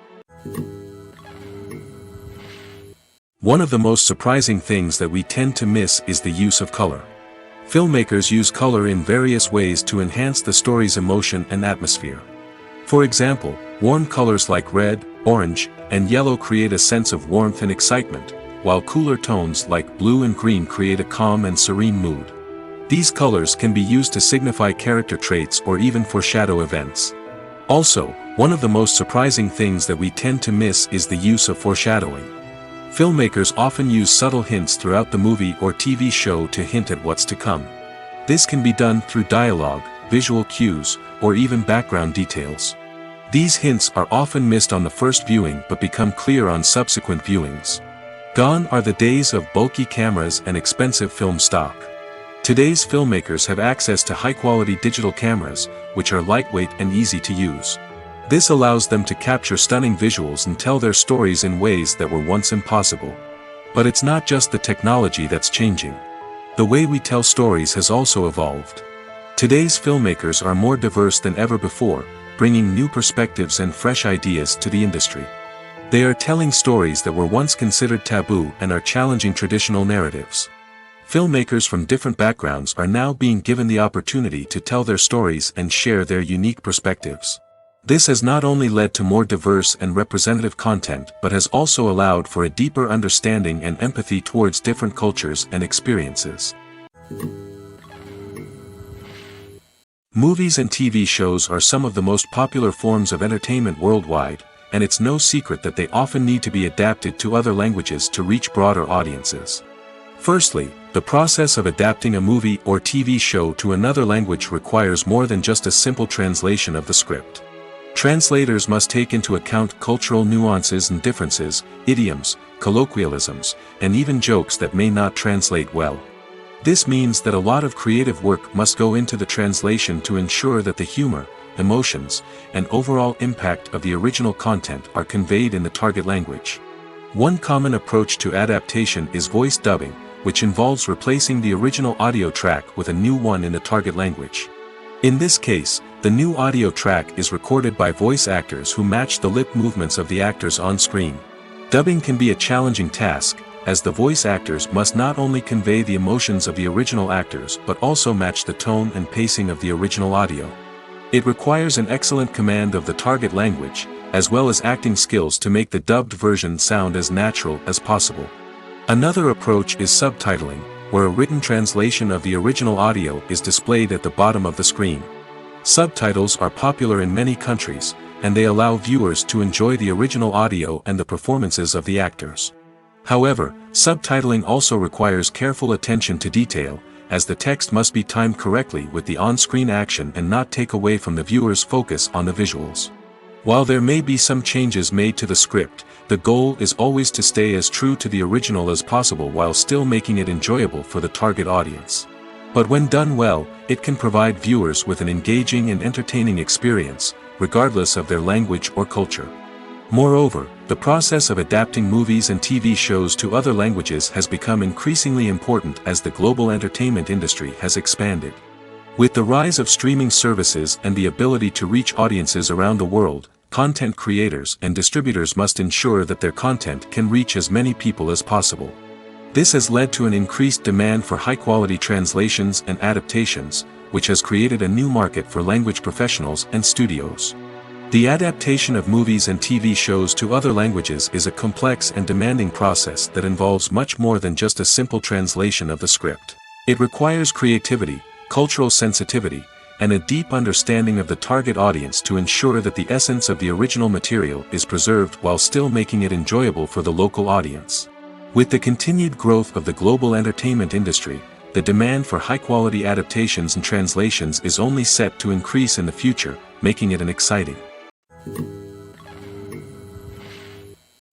One of the most surprising things that we tend to miss is the use of color. Filmmakers use color in various ways to enhance the story's emotion and atmosphere. For example, warm colors like red, orange, and yellow create a sense of warmth and excitement, while cooler tones like blue and green create a calm and serene mood. These colors can be used to signify character traits or even foreshadow events. Also, one of the most surprising things that we tend to miss is the use of foreshadowing. Filmmakers often use subtle hints throughout the movie or TV show to hint at what's to come. This can be done through dialogue, visual cues, or even background details. These hints are often missed on the first viewing but become clear on subsequent viewings. Gone are the days of bulky cameras and expensive film stock. Today's filmmakers have access to high-quality digital cameras, which are lightweight and easy to use. This allows them to capture stunning visuals and tell their stories in ways that were once impossible. But it's not just the technology that's changing. The way we tell stories has also evolved. Today's filmmakers are more diverse than ever before, bringing new perspectives and fresh ideas to the industry. They are telling stories that were once considered taboo and are challenging traditional narratives. Filmmakers from different backgrounds are now being given the opportunity to tell their stories and share their unique perspectives. This has not only led to more diverse and representative content but has also allowed for a deeper understanding and empathy towards different cultures and experiences. Movies and TV shows are some of the most popular forms of entertainment worldwide, and it's no secret that they often need to be adapted to other languages to reach broader audiences. Firstly, the process of adapting a movie or TV show to another language requires more than just a simple translation of the script. Translators must take into account cultural nuances and differences, idioms, colloquialisms, and even jokes that may not translate well. This means that a lot of creative work must go into the translation to ensure that the humor, emotions, and overall impact of the original content are conveyed in the target language. One common approach to adaptation is voice dubbing, which involves replacing the original audio track with a new one in the target language. In this case, the new audio track is recorded by voice actors who match the lip movements of the actors on screen. Dubbing can be a challenging task, as the voice actors must not only convey the emotions of the original actors but also match the tone and pacing of the original audio. It requires an excellent command of the target language, as well as acting skills to make the dubbed version sound as natural as possible. Another approach is subtitling, where a written translation of the original audio is displayed at the bottom of the screen. Subtitles are popular in many countries, and they allow viewers to enjoy the original audio and the performances of the actors. However, subtitling also requires careful attention to detail, as the text must be timed correctly with the on-screen action and not take away from the viewer's focus on the visuals. While there may be some changes made to the script, the goal is always to stay as true to the original as possible while still making it enjoyable for the target audience. But when done well, it can provide viewers with an engaging and entertaining experience, regardless of their language or culture. Moreover, the process of adapting movies and TV shows to other languages has become increasingly important as the global entertainment industry has expanded. With the rise of streaming services and the ability to reach audiences around the world, content creators and distributors must ensure that their content can reach as many people as possible. This has led to an increased demand for high-quality translations and adaptations, which has created a new market for language professionals and studios. The adaptation of movies and TV shows to other languages is a complex and demanding process that involves much more than just a simple translation of the script. It requires creativity, cultural sensitivity, and a deep understanding of the target audience to ensure that the essence of the original material is preserved while still making it enjoyable for the local audience. With the continued growth of the global entertainment industry, the demand for high-quality adaptations and translations is only set to increase in the future, making it exciting.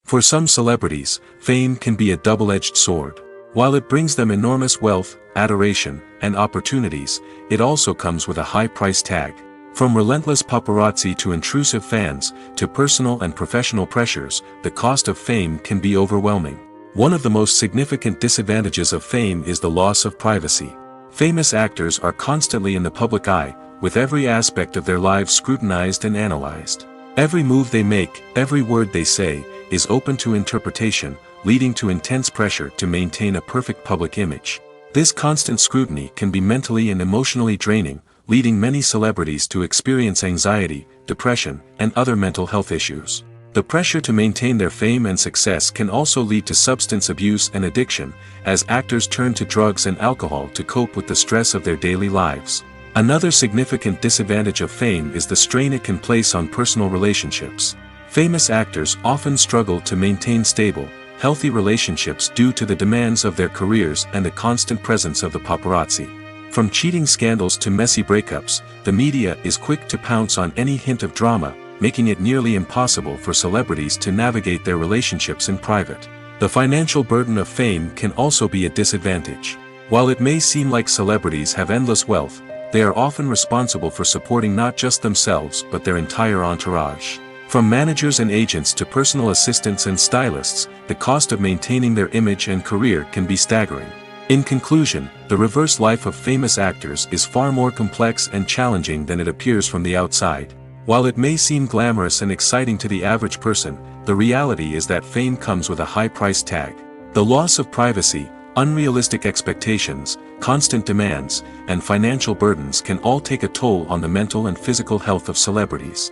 For some celebrities, fame can be a double-edged sword. While it brings them enormous wealth, adoration, and opportunities, it also comes with a high price tag. From relentless paparazzi to intrusive fans, to personal and professional pressures, the cost of fame can be overwhelming. One of the most significant disadvantages of fame is the loss of privacy. Famous actors are constantly in the public eye, with every aspect of their lives scrutinized and analyzed. Every move they make, every word they say, is open to interpretation, leading to intense pressure to maintain a perfect public image. This constant scrutiny can be mentally and emotionally draining, leading many celebrities to experience anxiety, depression, and other mental health issues. The pressure to maintain their fame and success can also lead to substance abuse and addiction, as actors turn to drugs and alcohol to cope with the stress of their daily lives. Another significant disadvantage of fame is the strain it can place on personal relationships. Famous actors often struggle to maintain stable, healthy relationships due to the demands of their careers and the constant presence of the paparazzi. From cheating scandals to messy breakups, the media is quick to pounce on any hint of drama, making it nearly impossible for celebrities to navigate their relationships in private. The financial burden of fame can also be a disadvantage. While it may seem like celebrities have endless wealth, they are often responsible for supporting not just themselves but their entire entourage. From managers and agents to personal assistants and stylists, the cost of maintaining their image and career can be staggering. In conclusion, the reverse life of famous actors is far more complex and challenging than it appears from the outside. While it may seem glamorous and exciting to the average person, the reality is that fame comes with a high price tag. The loss of privacy, unrealistic expectations, constant demands, and financial burdens can all take a toll on the mental and physical health of celebrities.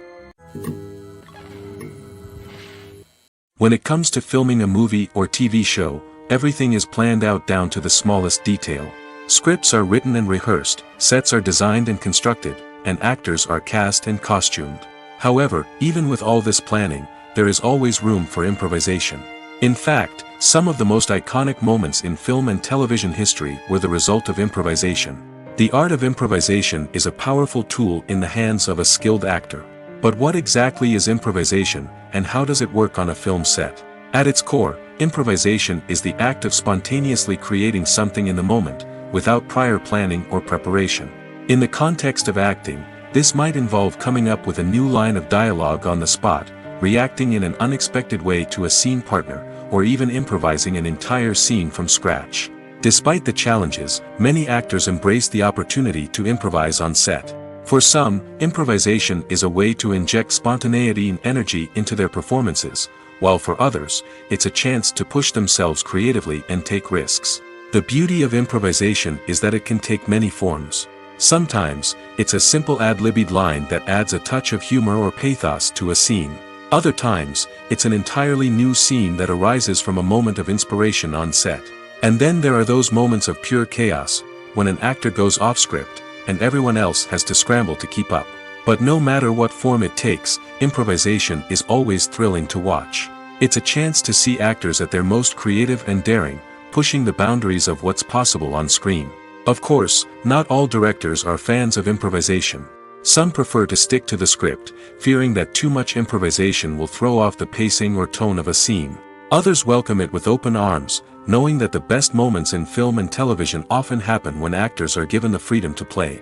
When it comes to filming a movie or TV show, everything is planned out down to the smallest detail. Scripts are written and rehearsed, sets are designed and constructed, and actors are cast and costumed. However, even with all this planning, there is always room for improvisation. In fact, some of the most iconic moments in film and television history were the result of improvisation. The art of improvisation is a powerful tool in the hands of a skilled actor. But what exactly is improvisation, and how does it work on a film set? At its core, improvisation is the act of spontaneously creating something in the moment, without prior planning or preparation. In the context of acting, this might involve coming up with a new line of dialogue on the spot, reacting in an unexpected way to a scene partner, or even improvising an entire scene from scratch. Despite the challenges, many actors embrace the opportunity to improvise on set. For some, improvisation is a way to inject spontaneity and energy into their performances, while for others, it's a chance to push themselves creatively and take risks. The beauty of improvisation is that it can take many forms. Sometimes, it's a simple ad-libbed line that adds a touch of humor or pathos to a scene. Other times, it's an entirely new scene that arises from a moment of inspiration on set. And then there are those moments of pure chaos, when an actor goes off script, and everyone else has to scramble to keep up. But no matter what form it takes, improvisation is always thrilling to watch. It's a chance to see actors at their most creative and daring, pushing the boundaries of what's possible on screen. Of course, not all directors are fans of improvisation. Some prefer to stick to the script, fearing that too much improvisation will throw off the pacing or tone of a scene. Others welcome it with open arms, knowing that the best moments in film and television often happen when actors are given the freedom to play.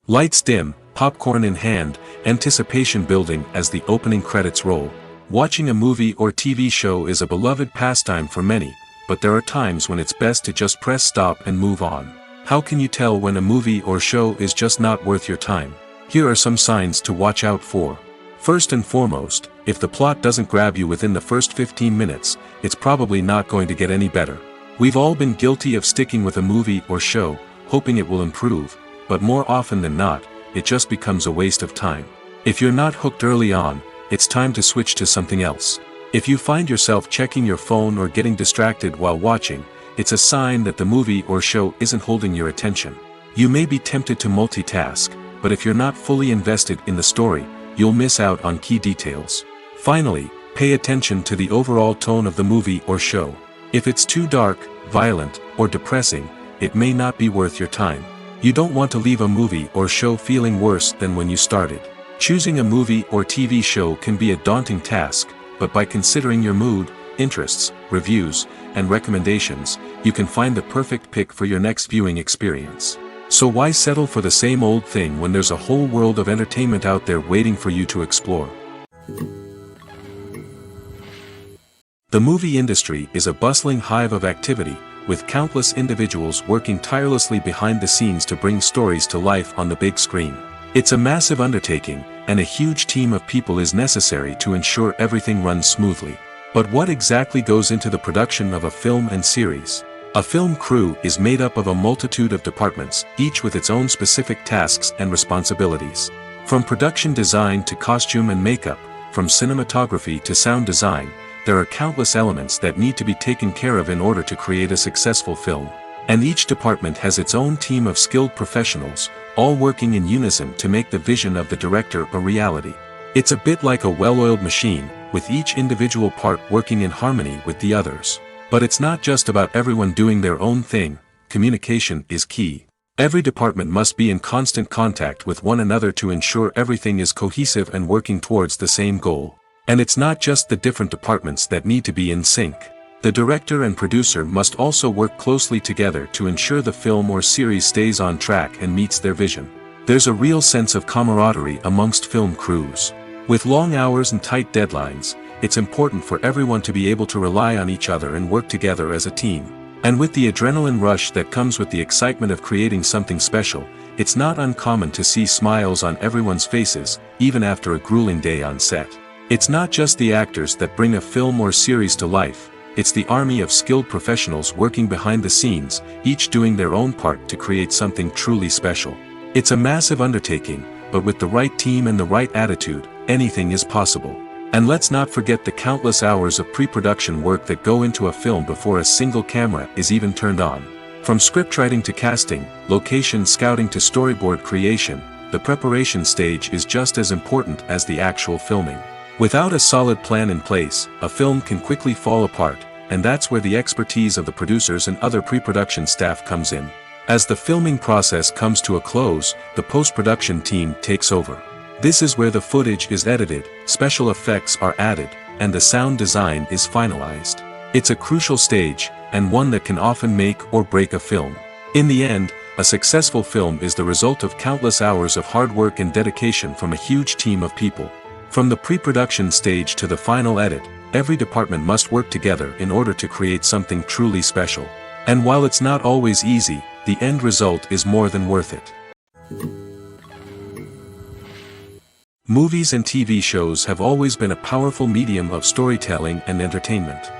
Lights dim, popcorn in hand, anticipation building as the opening credits roll. Watching a movie or TV show is a beloved pastime for many, but there are times when it's best to just press stop and move on. How can you tell when a movie or show is just not worth your time? Here are some signs to watch out for. First and foremost, if the plot doesn't grab you within the first 15 minutes, it's probably not going to get any better. We've all been guilty of sticking with a movie or show, hoping it will improve, but more often than not, it just becomes a waste of time. If you're not hooked early on, it's time to switch to something else. If you find yourself checking your phone or getting distracted while watching, it's a sign that the movie or show isn't holding your attention. You may be tempted to multitask, but if you're not fully invested in the story, you'll miss out on key details. Finally, pay attention to the overall tone of the movie or show. If it's too dark, violent, or depressing, it may not be worth your time. You don't want to leave a movie or show feeling worse than when you started. Choosing a movie or TV show can be a daunting task, but by considering your mood, interests, reviews, and recommendations, you can find the perfect pick for your next viewing experience. So why settle for the same old thing when there's a whole world of entertainment out there waiting for you to explore? The movie industry is a bustling hive of activity, with countless individuals working tirelessly behind the scenes to bring stories to life on the big screen. It's a massive undertaking, and a huge team of people is necessary to ensure everything runs smoothly. But what exactly goes into the production of a film and series? A film crew is made up of a multitude of departments, each with its own specific tasks and responsibilities. From production design to costume and makeup, from cinematography to sound design, there are countless elements that need to be taken care of in order to create a successful film. And each department has its own team of skilled professionals, all working in unison to make the vision of the director a reality. It's a bit like a well-oiled machine, with each individual part working in harmony with the others. But it's not just about everyone doing their own thing. Communication is key. Every department must be in constant contact with one another to ensure everything is cohesive and working towards the same goal. And it's not just the different departments that need to be in sync. The director and producer must also work closely together to ensure the film or series stays on track and meets their vision. There's a real sense of camaraderie amongst film crews. With long hours and tight deadlines, it's important for everyone to be able to rely on each other and work together as a team. And with the adrenaline rush that comes with the excitement of creating something special, it's not uncommon to see smiles on everyone's faces, even after a grueling day on set. It's not just the actors that bring a film or series to life, it's the army of skilled professionals working behind the scenes, each doing their own part to create something truly special. It's a massive undertaking, but with the right team and the right attitude, anything is possible. And let's not forget the countless hours of pre-production work that go into a film before a single camera is even turned on. From scriptwriting to casting, location scouting to storyboard creation, the preparation stage is just as important as the actual filming. Without a solid plan in place, a film can quickly fall apart, and that's where the expertise of the producers and other pre-production staff comes in. As the filming process comes to a close, the post-production team takes over. This is where the footage is edited, special effects are added, and the sound design is finalized. It's a crucial stage, and one that can often make or break a film. In the end, a successful film is the result of countless hours of hard work and dedication from a huge team of people. From the pre-production stage to the final edit, every department must work together in order to create something truly special. And while it's not always easy, the end result is more than worth it. Movies and TV shows have always been a powerful medium of storytelling and entertainment.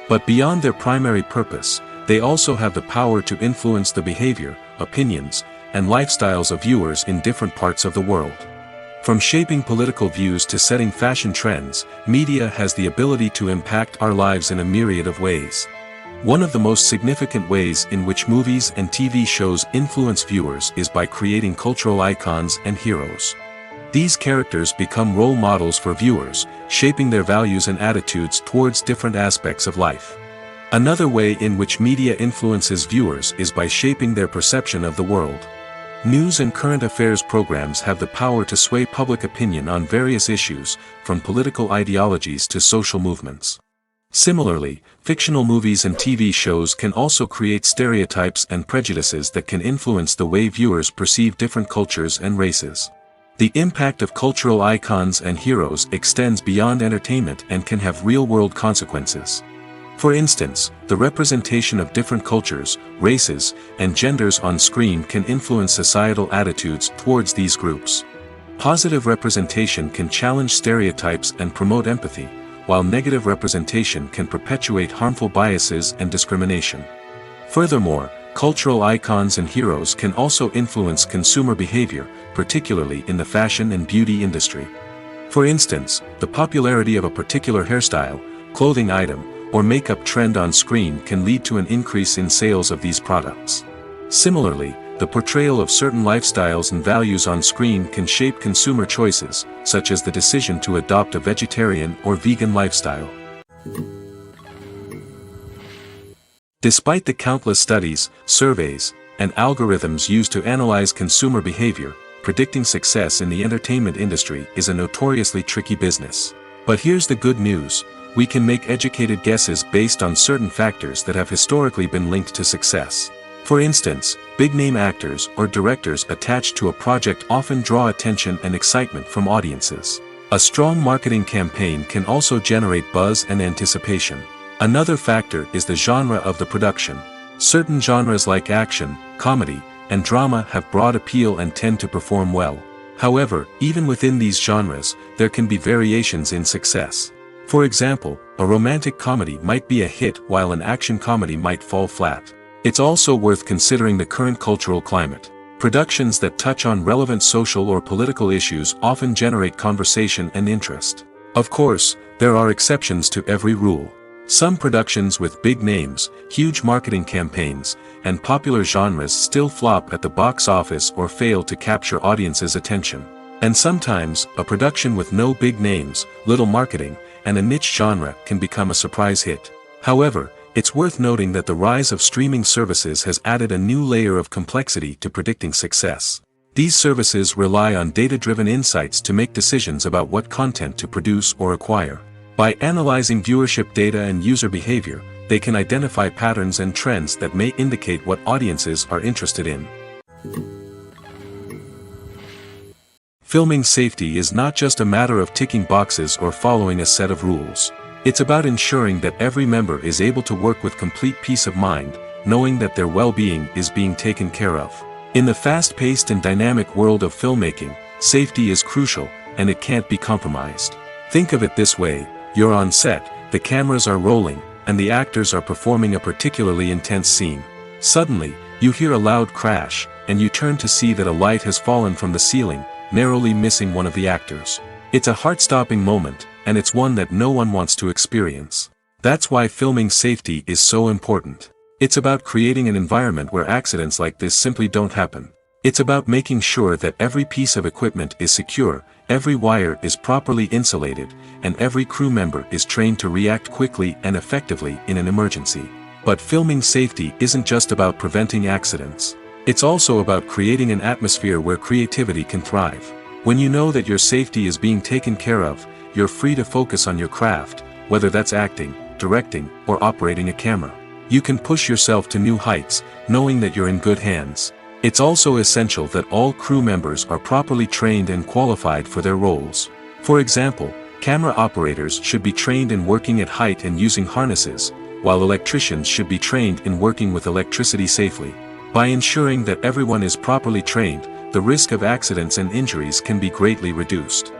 But beyond their primary purpose, they also have the power to influence the behavior, opinions, and lifestyles of viewers in different parts of the world. From shaping political views to setting fashion trends, media has the ability to impact our lives in a myriad of ways. One of the most significant ways in which movies and TV shows influence viewers is by creating cultural icons and heroes. These characters become role models for viewers, shaping their values and attitudes towards different aspects of life. Another way in which media influences viewers is by shaping their perception of the world. News and current affairs programs have the power to sway public opinion on various issues, from political ideologies to social movements. Similarly, fictional movies and TV shows can also create stereotypes and prejudices that can influence the way viewers perceive different cultures and races. The impact of cultural icons and heroes extends beyond entertainment and can have real-world consequences. For instance, the representation of different cultures, races, and genders on screen can influence societal attitudes towards these groups. Positive representation can challenge stereotypes and promote empathy, while negative representation can perpetuate harmful biases and discrimination. Furthermore, cultural icons and heroes can also influence consumer behavior, particularly in the fashion and beauty industry. For instance, the popularity of a particular hairstyle, clothing item, or makeup trend on screen can lead to an increase in sales of these products. Similarly, the portrayal of certain lifestyles and values on screen can shape consumer choices, such as the decision to adopt a vegetarian or vegan lifestyle. Despite the countless studies, surveys, and algorithms used to analyze consumer behavior, predicting success in the entertainment industry is a notoriously tricky business. But here's the good news: we can make educated guesses based on certain factors that have historically been linked to success. For instance, big-name actors or directors attached to a project often draw attention and excitement from audiences. A strong marketing campaign can also generate buzz and anticipation. Another factor is the genre of the production. Certain genres like action, comedy, and drama have broad appeal and tend to perform well. However, even within these genres, there can be variations in success. For example, a romantic comedy might be a hit while an action comedy might fall flat. It's also worth considering the current cultural climate. Productions that touch on relevant social or political issues often generate conversation and interest. Of course, there are exceptions to every rule. Some productions with big names, huge marketing campaigns, and popular genres still flop at the box office or fail to capture audiences' attention. And sometimes, a production with no big names, little marketing, and a niche genre can become a surprise hit. However, it's worth noting that the rise of streaming services has added a new layer of complexity to predicting success. These services rely on data-driven insights to make decisions about what content to produce or acquire. By analyzing viewership data and user behavior, they can identify patterns and trends that may indicate what audiences are interested in. Filming safety is not just a matter of ticking boxes or following a set of rules. It's about ensuring that every member is able to work with complete peace of mind, knowing that their well-being is being taken care of. In the fast-paced and dynamic world of filmmaking, safety is crucial, and it can't be compromised. Think of it this way: you're on set, the cameras are rolling, and the actors are performing a particularly intense scene. Suddenly, you hear a loud crash, and you turn to see that a light has fallen from the ceiling, narrowly missing one of the actors. It's a heart-stopping moment, and it's one that no one wants to experience. That's why filming safety is so important. It's about creating an environment where accidents like this simply don't happen. It's about making sure that every piece of equipment is secure, every wire is properly insulated, and every crew member is trained to react quickly and effectively in an emergency. But filming safety isn't just about preventing accidents. It's also about creating an atmosphere where creativity can thrive. When you know that your safety is being taken care of, you're free to focus on your craft, whether that's acting, directing, or operating a camera. You can push yourself to new heights, knowing that you're in good hands. It's also essential that all crew members are properly trained and qualified for their roles. For example, camera operators should be trained in working at height and using harnesses, while electricians should be trained in working with electricity safely. By ensuring that everyone is properly trained, the risk of accidents and injuries can be greatly reduced.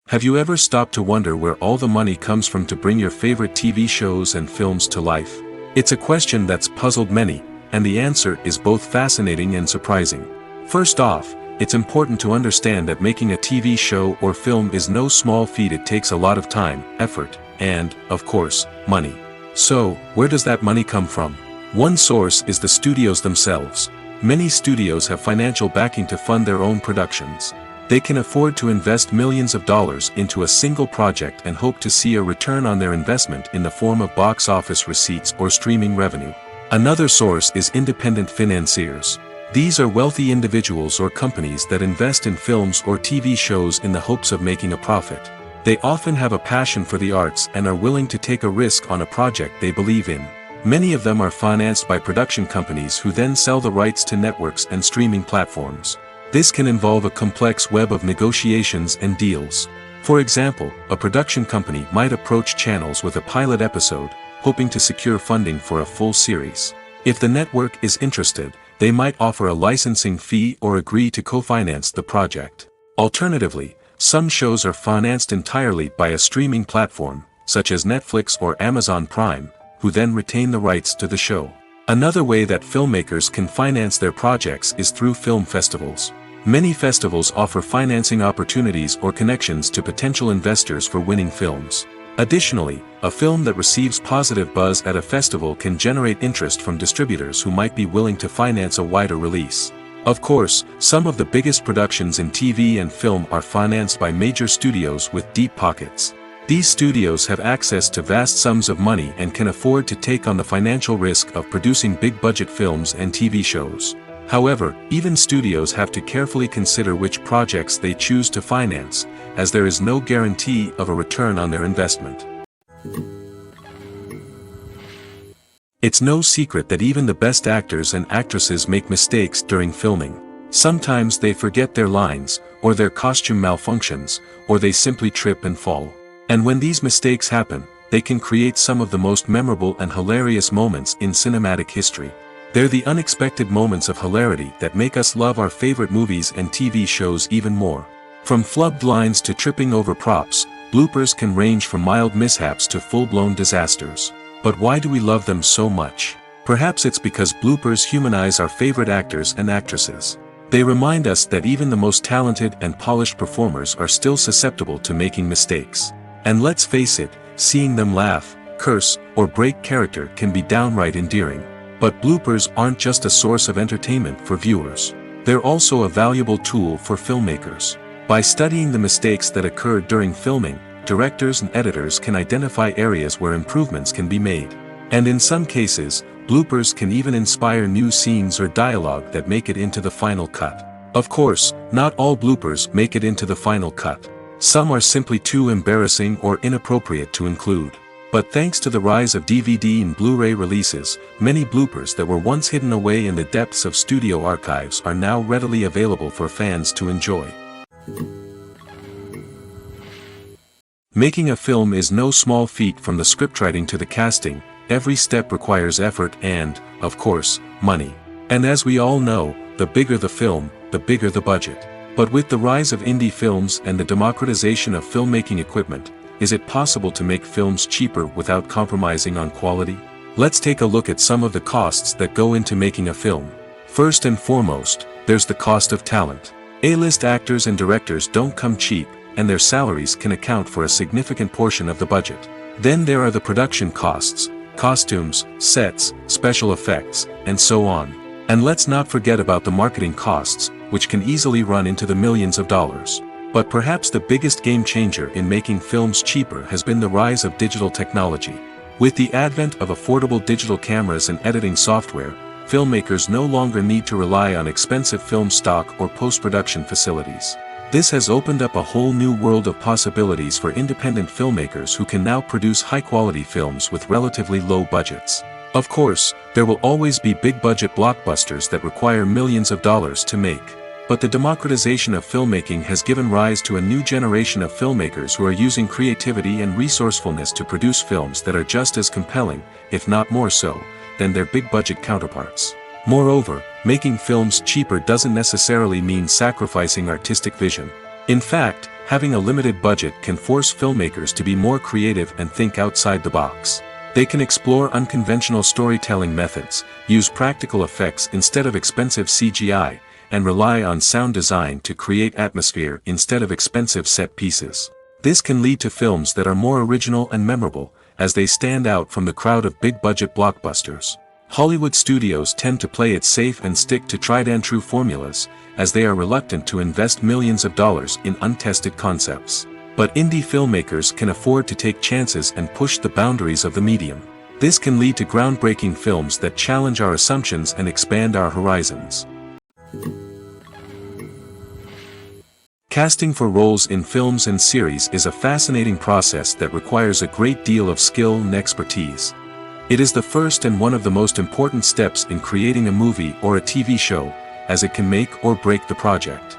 Have you ever stopped to wonder where all the money comes from to bring your favorite TV shows and films to life? It's a question that's puzzled many, and the answer is both fascinating and surprising. First off, it's important to understand that making a TV show or film is no small feat. It takes a lot of time, effort, and, of course, money. So, where does that money come from? One source is the studios themselves. Many studios have financial backing to fund their own productions. They can afford to invest millions of dollars into a single project and hope to see a return on their investment in the form of box office receipts or streaming revenue. Another source is independent financiers. These are wealthy individuals or companies that invest in films or TV shows in the hopes of making a profit. They often have a passion for the arts and are willing to take a risk on a project they believe in. Many of them are financed by production companies who then sell the rights to networks and streaming platforms. This can involve a complex web of negotiations and deals. For example, a production company might approach channels with a pilot episode, hoping to secure funding for a full series. If the network is interested, they might offer a licensing fee or agree to co-finance the project. Alternatively, some shows are financed entirely by a streaming platform, such as Netflix or Amazon Prime, who then retain the rights to the show. Another way that filmmakers can finance their projects is through film festivals. Many festivals offer financing opportunities or connections to potential investors for winning films. Additionally, a film that receives positive buzz at a festival can generate interest from distributors who might be willing to finance a wider release. Of course, some of the biggest productions in TV and film are financed by major studios with deep pockets. These studios have access to vast sums of money and can afford to take on the financial risk of producing big-budget films and TV shows. However, even studios have to carefully consider which projects they choose to finance, as there is no guarantee of a return on their investment. It's no secret that even the best actors and actresses make mistakes during filming. Sometimes they forget their lines, or their costume malfunctions, or they simply trip and fall. And when these mistakes happen, they can create some of the most memorable and hilarious moments in cinematic history. They're the unexpected moments of hilarity that make us love our favorite movies and TV shows even more. From flubbed lines to tripping over props, bloopers can range from mild mishaps to full-blown disasters. But why do we love them so much? Perhaps it's because bloopers humanize our favorite actors and actresses. They remind us that even the most talented and polished performers are still susceptible to making mistakes. And let's face it, seeing them laugh, curse, or break character can be downright endearing. But bloopers aren't just a source of entertainment for viewers. They're also a valuable tool for filmmakers. By studying the mistakes that occurred during filming, directors and editors can identify areas where improvements can be made. And in some cases, bloopers can even inspire new scenes or dialogue that make it into the final cut. Of course, not all bloopers make it into the final cut. Some are simply too embarrassing or inappropriate to include. But thanks to the rise of DVD and Blu-ray releases, many bloopers that were once hidden away in the depths of studio archives are now readily available for fans to enjoy. Making a film is no small feat. From the scriptwriting to the casting, every step requires effort and, of course, money. And as we all know, the bigger the film, the bigger the budget. But with the rise of indie films and the democratization of filmmaking equipment, is it possible to make films cheaper without compromising on quality? Let's take a look at some of the costs that go into making a film. First and foremost, there's the cost of talent. A-list actors and directors don't come cheap, and their salaries can account for a significant portion of the budget. Then there are the production costs, costumes, sets, special effects, and so on. And let's not forget about the marketing costs, which can easily run into the millions of dollars. But perhaps the biggest game changer in making films cheaper has been the rise of digital technology. With the advent of affordable digital cameras and editing software, filmmakers no longer need to rely on expensive film stock or post-production facilities. This has opened up a whole new world of possibilities for independent filmmakers who can now produce high-quality films with relatively low budgets. Of course, there will always be big-budget blockbusters that require millions of dollars to make. But the democratization of filmmaking has given rise to a new generation of filmmakers who are using creativity and resourcefulness to produce films that are just as compelling, if not more so, than their big-budget counterparts. Moreover, making films cheaper doesn't necessarily mean sacrificing artistic vision. In fact, having a limited budget can force filmmakers to be more creative and think outside the box. They can explore unconventional storytelling methods, use practical effects instead of expensive CGI, and rely on sound design to create atmosphere instead of expensive set pieces. This can lead to films that are more original and memorable, as they stand out from the crowd of big-budget blockbusters. Hollywood studios tend to play it safe and stick to tried-and-true formulas, as they are reluctant to invest millions of dollars in untested concepts. But indie filmmakers can afford to take chances and push the boundaries of the medium. This can lead to groundbreaking films that challenge our assumptions and expand our horizons. Casting for roles in films and series is a fascinating process that requires a great deal of skill and expertise. It is the first and one of the most important steps in creating a movie or a TV show, as it can make or break the project.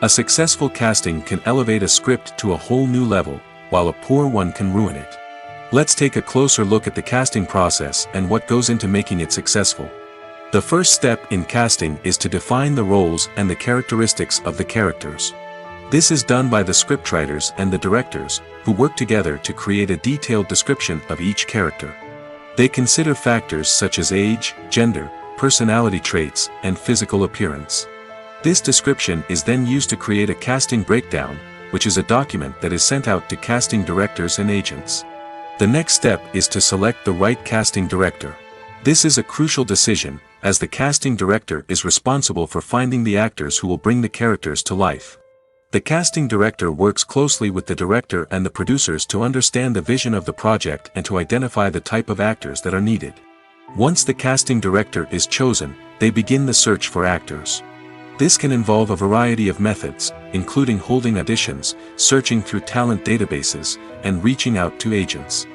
A successful casting can elevate a script to a whole new level, while a poor one can ruin it. Let's take a closer look at the casting process and what goes into making it successful. The first step in casting is to define the roles and the characteristics of the characters. This is done by the scriptwriters and the directors, who work together to create a detailed description of each character. They consider factors such as age, gender, personality traits, and physical appearance. This description is then used to create a casting breakdown, which is a document that is sent out to casting directors and agents. The next step is to select the right casting director. This is a crucial decision, as the casting director is responsible for finding the actors who will bring the characters to life. The casting director works closely with the director and the producers to understand the vision of the project and to identify the type of actors that are needed. Once the casting director is chosen, they begin the search for actors. This can involve a variety of methods, including holding auditions, searching through talent databases, and reaching out to agents.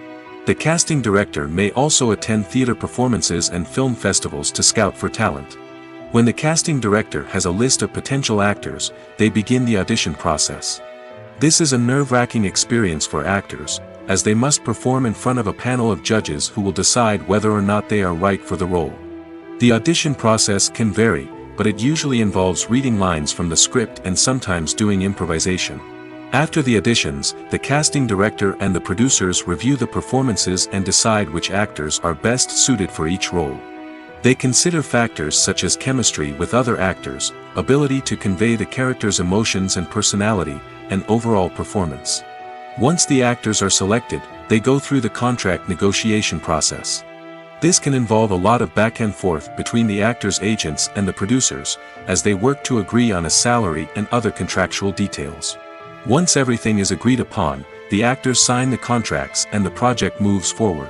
The casting director may also attend theater performances and film festivals to scout for talent. When the casting director has a list of potential actors, they begin the audition process. This is a nerve-wracking experience for actors, as they must perform in front of a panel of judges who will decide whether or not they are right for the role. The audition process can vary, but it usually involves reading lines from the script and sometimes doing improvisation. After the auditions, the casting director and the producers review the performances and decide which actors are best suited for each role. They consider factors such as chemistry with other actors, ability to convey the character's emotions and personality, and overall performance. Once the actors are selected, they go through the contract negotiation process. This can involve a lot of back and forth between the actors' agents and the producers, as they work to agree on a salary and other contractual details. Once everything is agreed upon, the actors sign the contracts and the project moves forward.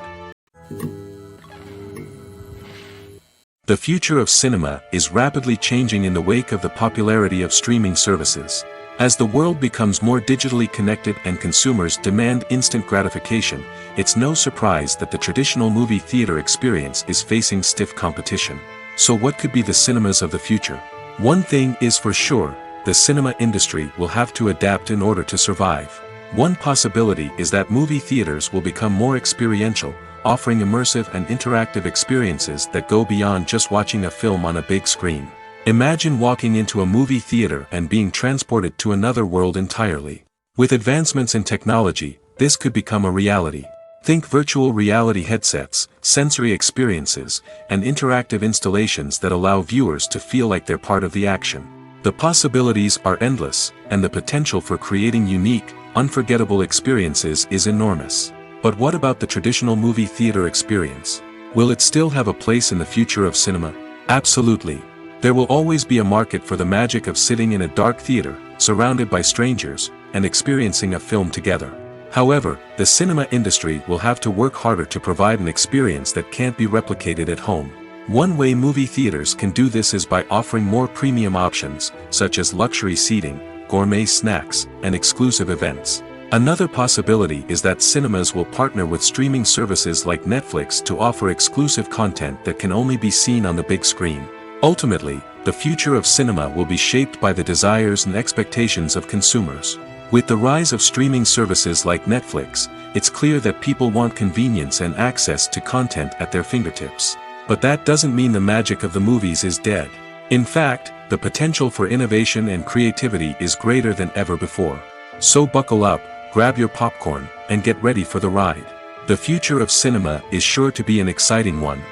The future of cinema is rapidly changing in the wake of the popularity of streaming services. As the world becomes more digitally connected and consumers demand instant gratification, it's no surprise that the traditional movie theater experience is facing stiff competition. So what could be the cinemas of the future? One thing is for sure, the cinema industry will have to adapt in order to survive. One possibility is that movie theaters will become more experiential, offering immersive and interactive experiences that go beyond just watching a film on a big screen. Imagine walking into a movie theater and being transported to another world entirely. With advancements in technology, this could become a reality. Think virtual reality headsets, sensory experiences, and interactive installations that allow viewers to feel like they're part of the action. The possibilities are endless, and the potential for creating unique, unforgettable experiences is enormous. But what about the traditional movie theater experience? Will it still have a place in the future of cinema? Absolutely. There will always be a market for the magic of sitting in a dark theater, surrounded by strangers, and experiencing a film together. However, the cinema industry will have to work harder to provide an experience that can't be replicated at home. One way movie theaters can do this is by offering more premium options, such as luxury seating, gourmet snacks, and exclusive events. Another possibility is that cinemas will partner with streaming services like Netflix to offer exclusive content that can only be seen on the big screen. Ultimately, the future of cinema will be shaped by the desires and expectations of consumers. With the rise of streaming services like Netflix, it's clear that people want convenience and access to content at their fingertips. But that doesn't mean the magic of the movies is dead. In fact, the potential for innovation and creativity is greater than ever before. So buckle up, grab your popcorn, and get ready for the ride. The future of cinema is sure to be an exciting one.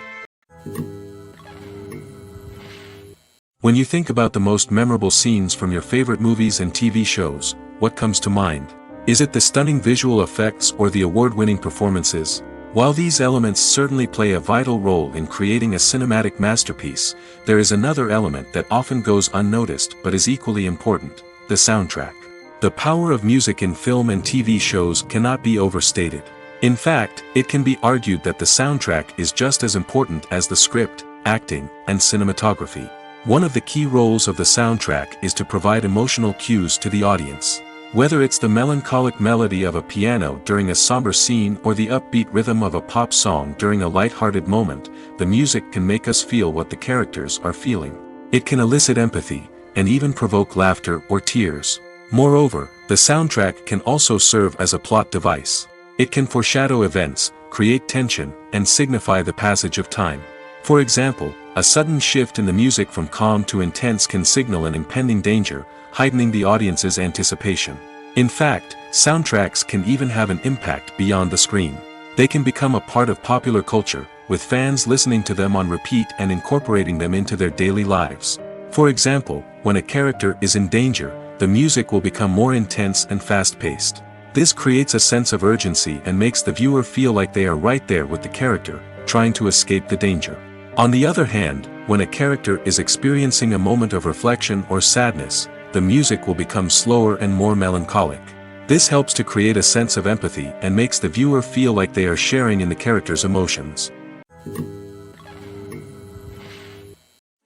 When you think about the most memorable scenes from your favorite movies and TV shows, what comes to mind? Is it the stunning visual effects or the award-winning performances? While these elements certainly play a vital role in creating a cinematic masterpiece, there is another element that often goes unnoticed but is equally important: the soundtrack. The power of music in film and TV shows cannot be overstated. In fact, it can be argued that the soundtrack is just as important as the script, acting, and cinematography. One of the key roles of the soundtrack is to provide emotional cues to the audience. Whether it's the melancholic melody of a piano during a somber scene or the upbeat rhythm of a pop song during a light-hearted moment, the music can make us feel what the characters are feeling. It can elicit empathy, and even provoke laughter or tears. Moreover, the soundtrack can also serve as a plot device. It can foreshadow events, create tension, and signify the passage of time. For example, a sudden shift in the music from calm to intense can signal an impending danger, heightening the audience's anticipation. In fact, soundtracks can even have an impact beyond the screen. They can become a part of popular culture, with fans listening to them on repeat and incorporating them into their daily lives. For example, when a character is in danger, the music will become more intense and fast-paced. This creates a sense of urgency and makes the viewer feel like they are right there with the character, trying to escape the danger. On the other hand, when a character is experiencing a moment of reflection or sadness, the music will become slower and more melancholic. This helps to create a sense of empathy and makes the viewer feel like they are sharing in the character's emotions.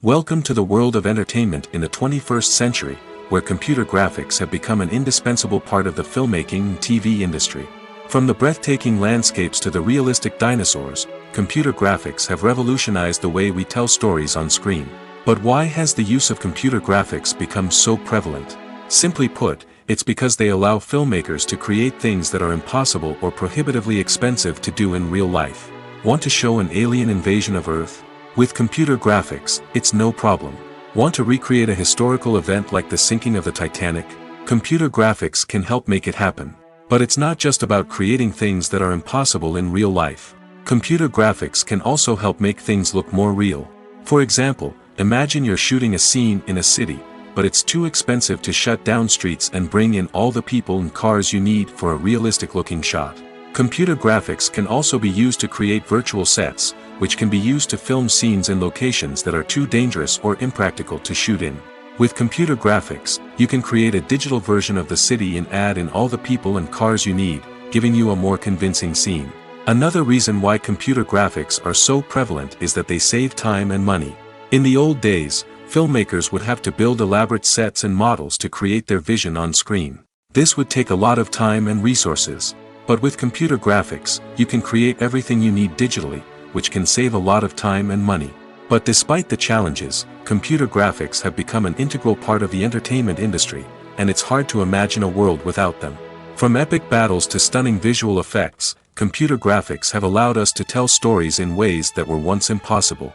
Welcome to the world of entertainment in the 21st century, where computer graphics have become an indispensable part of the filmmaking and TV industry. From the breathtaking landscapes to the realistic dinosaurs, computer graphics have revolutionized the way we tell stories on screen. But why has the use of computer graphics become so prevalent? Simply put, it's because they allow filmmakers to create things that are impossible or prohibitively expensive to do in real life. Want to show an alien invasion of Earth? With computer graphics, it's no problem. Want to recreate a historical event like the sinking of the Titanic? Computer graphics can help make it happen. But it's not just about creating things that are impossible in real life. Computer graphics can also help make things look more real. For example, imagine you're shooting a scene in a city, but it's too expensive to shut down streets and bring in all the people and cars you need for a realistic-looking shot. Computer graphics can also be used to create virtual sets, which can be used to film scenes in locations that are too dangerous or impractical to shoot in. With computer graphics, you can create a digital version of the city and add in all the people and cars you need, giving you a more convincing scene. Another reason why computer graphics are so prevalent is that they save time and money. In the old days, filmmakers would have to build elaborate sets and models to create their vision on screen. This would take a lot of time and resources. But with computer graphics, you can create everything you need digitally, which can save a lot of time and money. But despite the challenges, computer graphics have become an integral part of the entertainment industry, and it's hard to imagine a world without them. From epic battles to stunning visual effects, computer graphics have allowed us to tell stories in ways that were once impossible.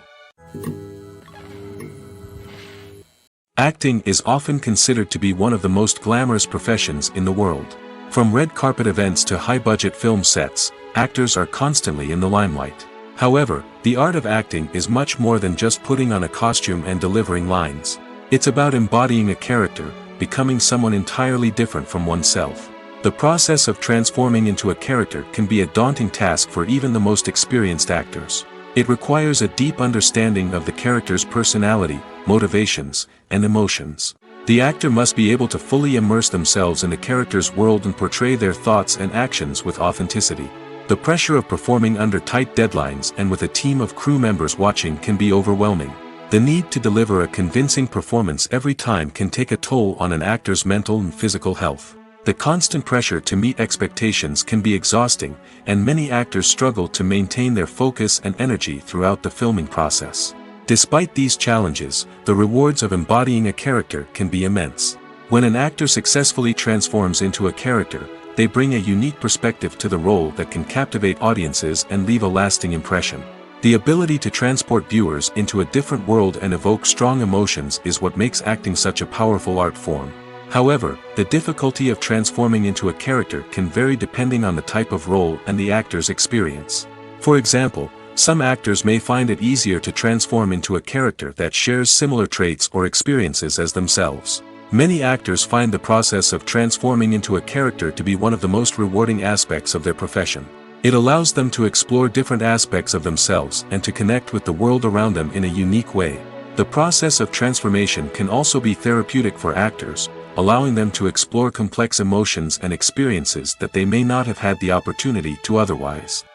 Acting is often considered to be one of the most glamorous professions in the world. From red carpet events to high-budget film sets, actors are constantly in the limelight. However, the art of acting is much more than just putting on a costume and delivering lines. It's about embodying a character, becoming someone entirely different from oneself. The process of transforming into a character can be a daunting task for even the most experienced actors. It requires a deep understanding of the character's personality, motivations, and emotions. The actor must be able to fully immerse themselves in the character's world and portray their thoughts and actions with authenticity. The pressure of performing under tight deadlines and with a team of crew members watching can be overwhelming. The need to deliver a convincing performance every time can take a toll on an actor's mental and physical health. The constant pressure to meet expectations can be exhausting, and many actors struggle to maintain their focus and energy throughout the filming process. Despite these challenges, the rewards of embodying a character can be immense. When an actor successfully transforms into a character, they bring a unique perspective to the role that can captivate audiences and leave a lasting impression. The ability to transport viewers into a different world and evoke strong emotions is what makes acting such a powerful art form. However, the difficulty of transforming into a character can vary depending on the type of role and the actor's experience. For example, some actors may find it easier to transform into a character that shares similar traits or experiences as themselves. Many actors find the process of transforming into a character to be one of the most rewarding aspects of their profession. It allows them to explore different aspects of themselves and to connect with the world around them in a unique way. The process of transformation can also be therapeutic for actors, allowing them to explore complex emotions and experiences that they may not have had the opportunity to otherwise.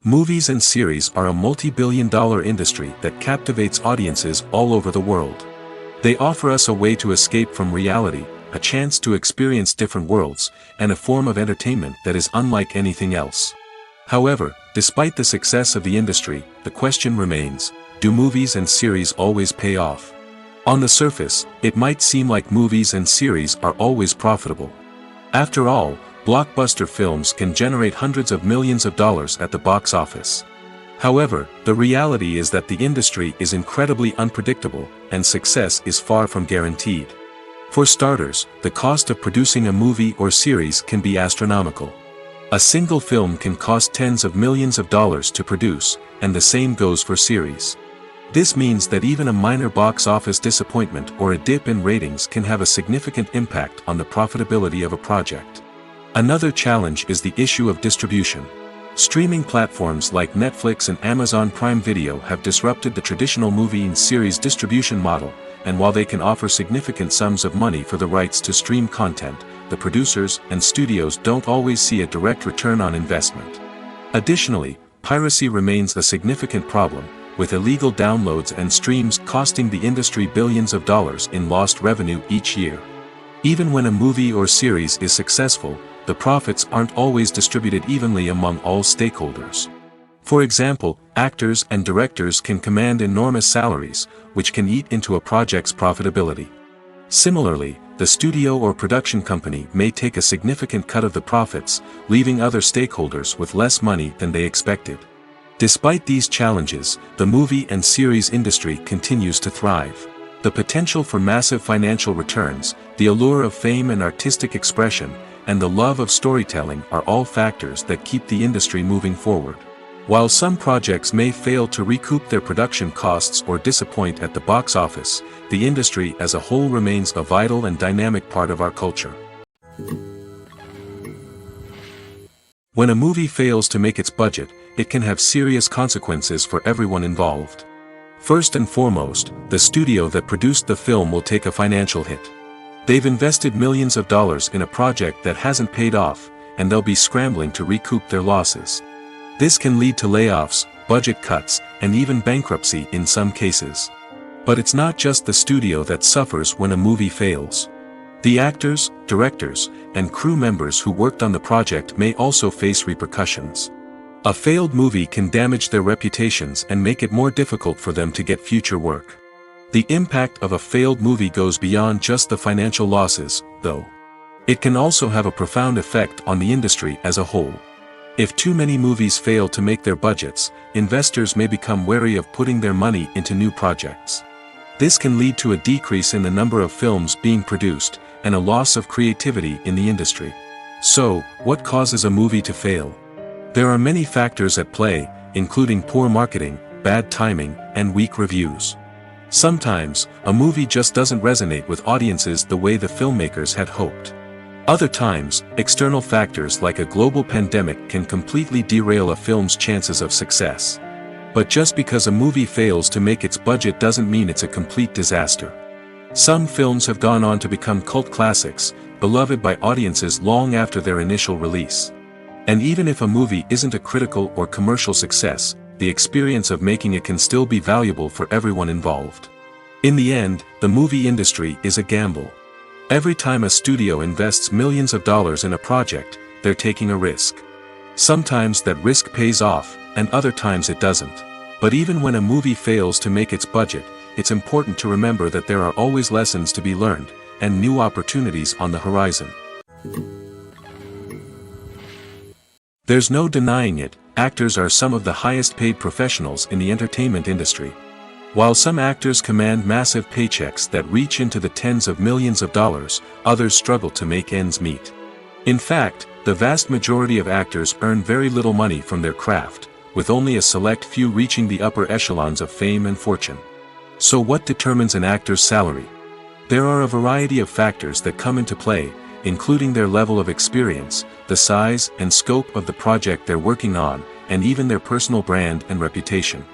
Movies and series are a multi-billion-dollar industry that captivates audiences all over the world. They offer us a way to escape from reality, a chance to experience different worlds, and a form of entertainment that is unlike anything else. However, despite the success of the industry, the question remains, do movies and series always pay off? On the surface, it might seem like movies and series are always profitable. After all, blockbuster films can generate hundreds of millions of dollars at the box office. However, the reality is that the industry is incredibly unpredictable, and success is far from guaranteed. For starters, the cost of producing a movie or series can be astronomical. A single film can cost tens of millions of dollars to produce, and the same goes for series. This means that even a minor box office disappointment or a dip in ratings can have a significant impact on the profitability of a project. Another challenge is the issue of distribution. Streaming platforms like Netflix and Amazon Prime Video have disrupted the traditional movie and series distribution model, and while they can offer significant sums of money for the rights to stream content, the producers and studios don't always see a direct return on investment. Additionally, piracy remains a significant problem, with illegal downloads and streams costing the industry billions of dollars in lost revenue each year. Even when a movie or series is successful, the profits aren't always distributed evenly among all stakeholders. For example, actors and directors can command enormous salaries, which can eat into a project's profitability. Similarly, the studio or production company may take a significant cut of the profits, leaving other stakeholders with less money than they expected. Despite these challenges, the movie and series industry continues to thrive. The potential for massive financial returns, the allure of fame and artistic expression, and the love of storytelling are all factors that keep the industry moving forward. While some projects may fail to recoup their production costs or disappoint at the box office, the industry as a whole remains a vital and dynamic part of our culture. When a movie fails to make its budget, it can have serious consequences for everyone involved. First and foremost, the studio that produced the film will take a financial hit. They've invested millions of dollars in a project that hasn't paid off, and they'll be scrambling to recoup their losses. This can lead to layoffs, budget cuts, and even bankruptcy in some cases. But it's not just the studio that suffers when a movie fails. The actors, directors, and crew members who worked on the project may also face repercussions. A failed movie can damage their reputations and make it more difficult for them to get future work. The impact of a failed movie goes beyond just the financial losses, though. It can also have a profound effect on the industry as a whole. If too many movies fail to make their budgets, investors may become wary of putting their money into new projects. This can lead to a decrease in the number of films being produced, and a loss of creativity in the industry. So, what causes a movie to fail? There are many factors at play, including poor marketing, bad timing, and weak reviews. Sometimes, a movie just doesn't resonate with audiences the way the filmmakers had hoped. Other times, external factors like a global pandemic can completely derail a film's chances of success. But just because a movie fails to make its budget doesn't mean it's a complete disaster. Some films have gone on to become cult classics, beloved by audiences long after their initial release. And even if a movie isn't a critical or commercial success, the experience of making it can still be valuable for everyone involved. In the end, the movie industry is a gamble. Every time a studio invests millions of dollars in a project, they're taking a risk. Sometimes that risk pays off, and other times it doesn't. But even when a movie fails to make its budget, it's important to remember that there are always lessons to be learned, and new opportunities on the horizon. There's no denying it, actors are some of the highest paid professionals in the entertainment industry. While some actors command massive paychecks that reach into the tens of millions of dollars, others struggle to make ends meet. In fact, the vast majority of actors earn very little money from their craft, with only a select few reaching the upper echelons of fame and fortune. So what determines an actor's salary? There are a variety of factors that come into play, including their level of experience, the size and scope of the project they're working on, and even their personal brand and reputation.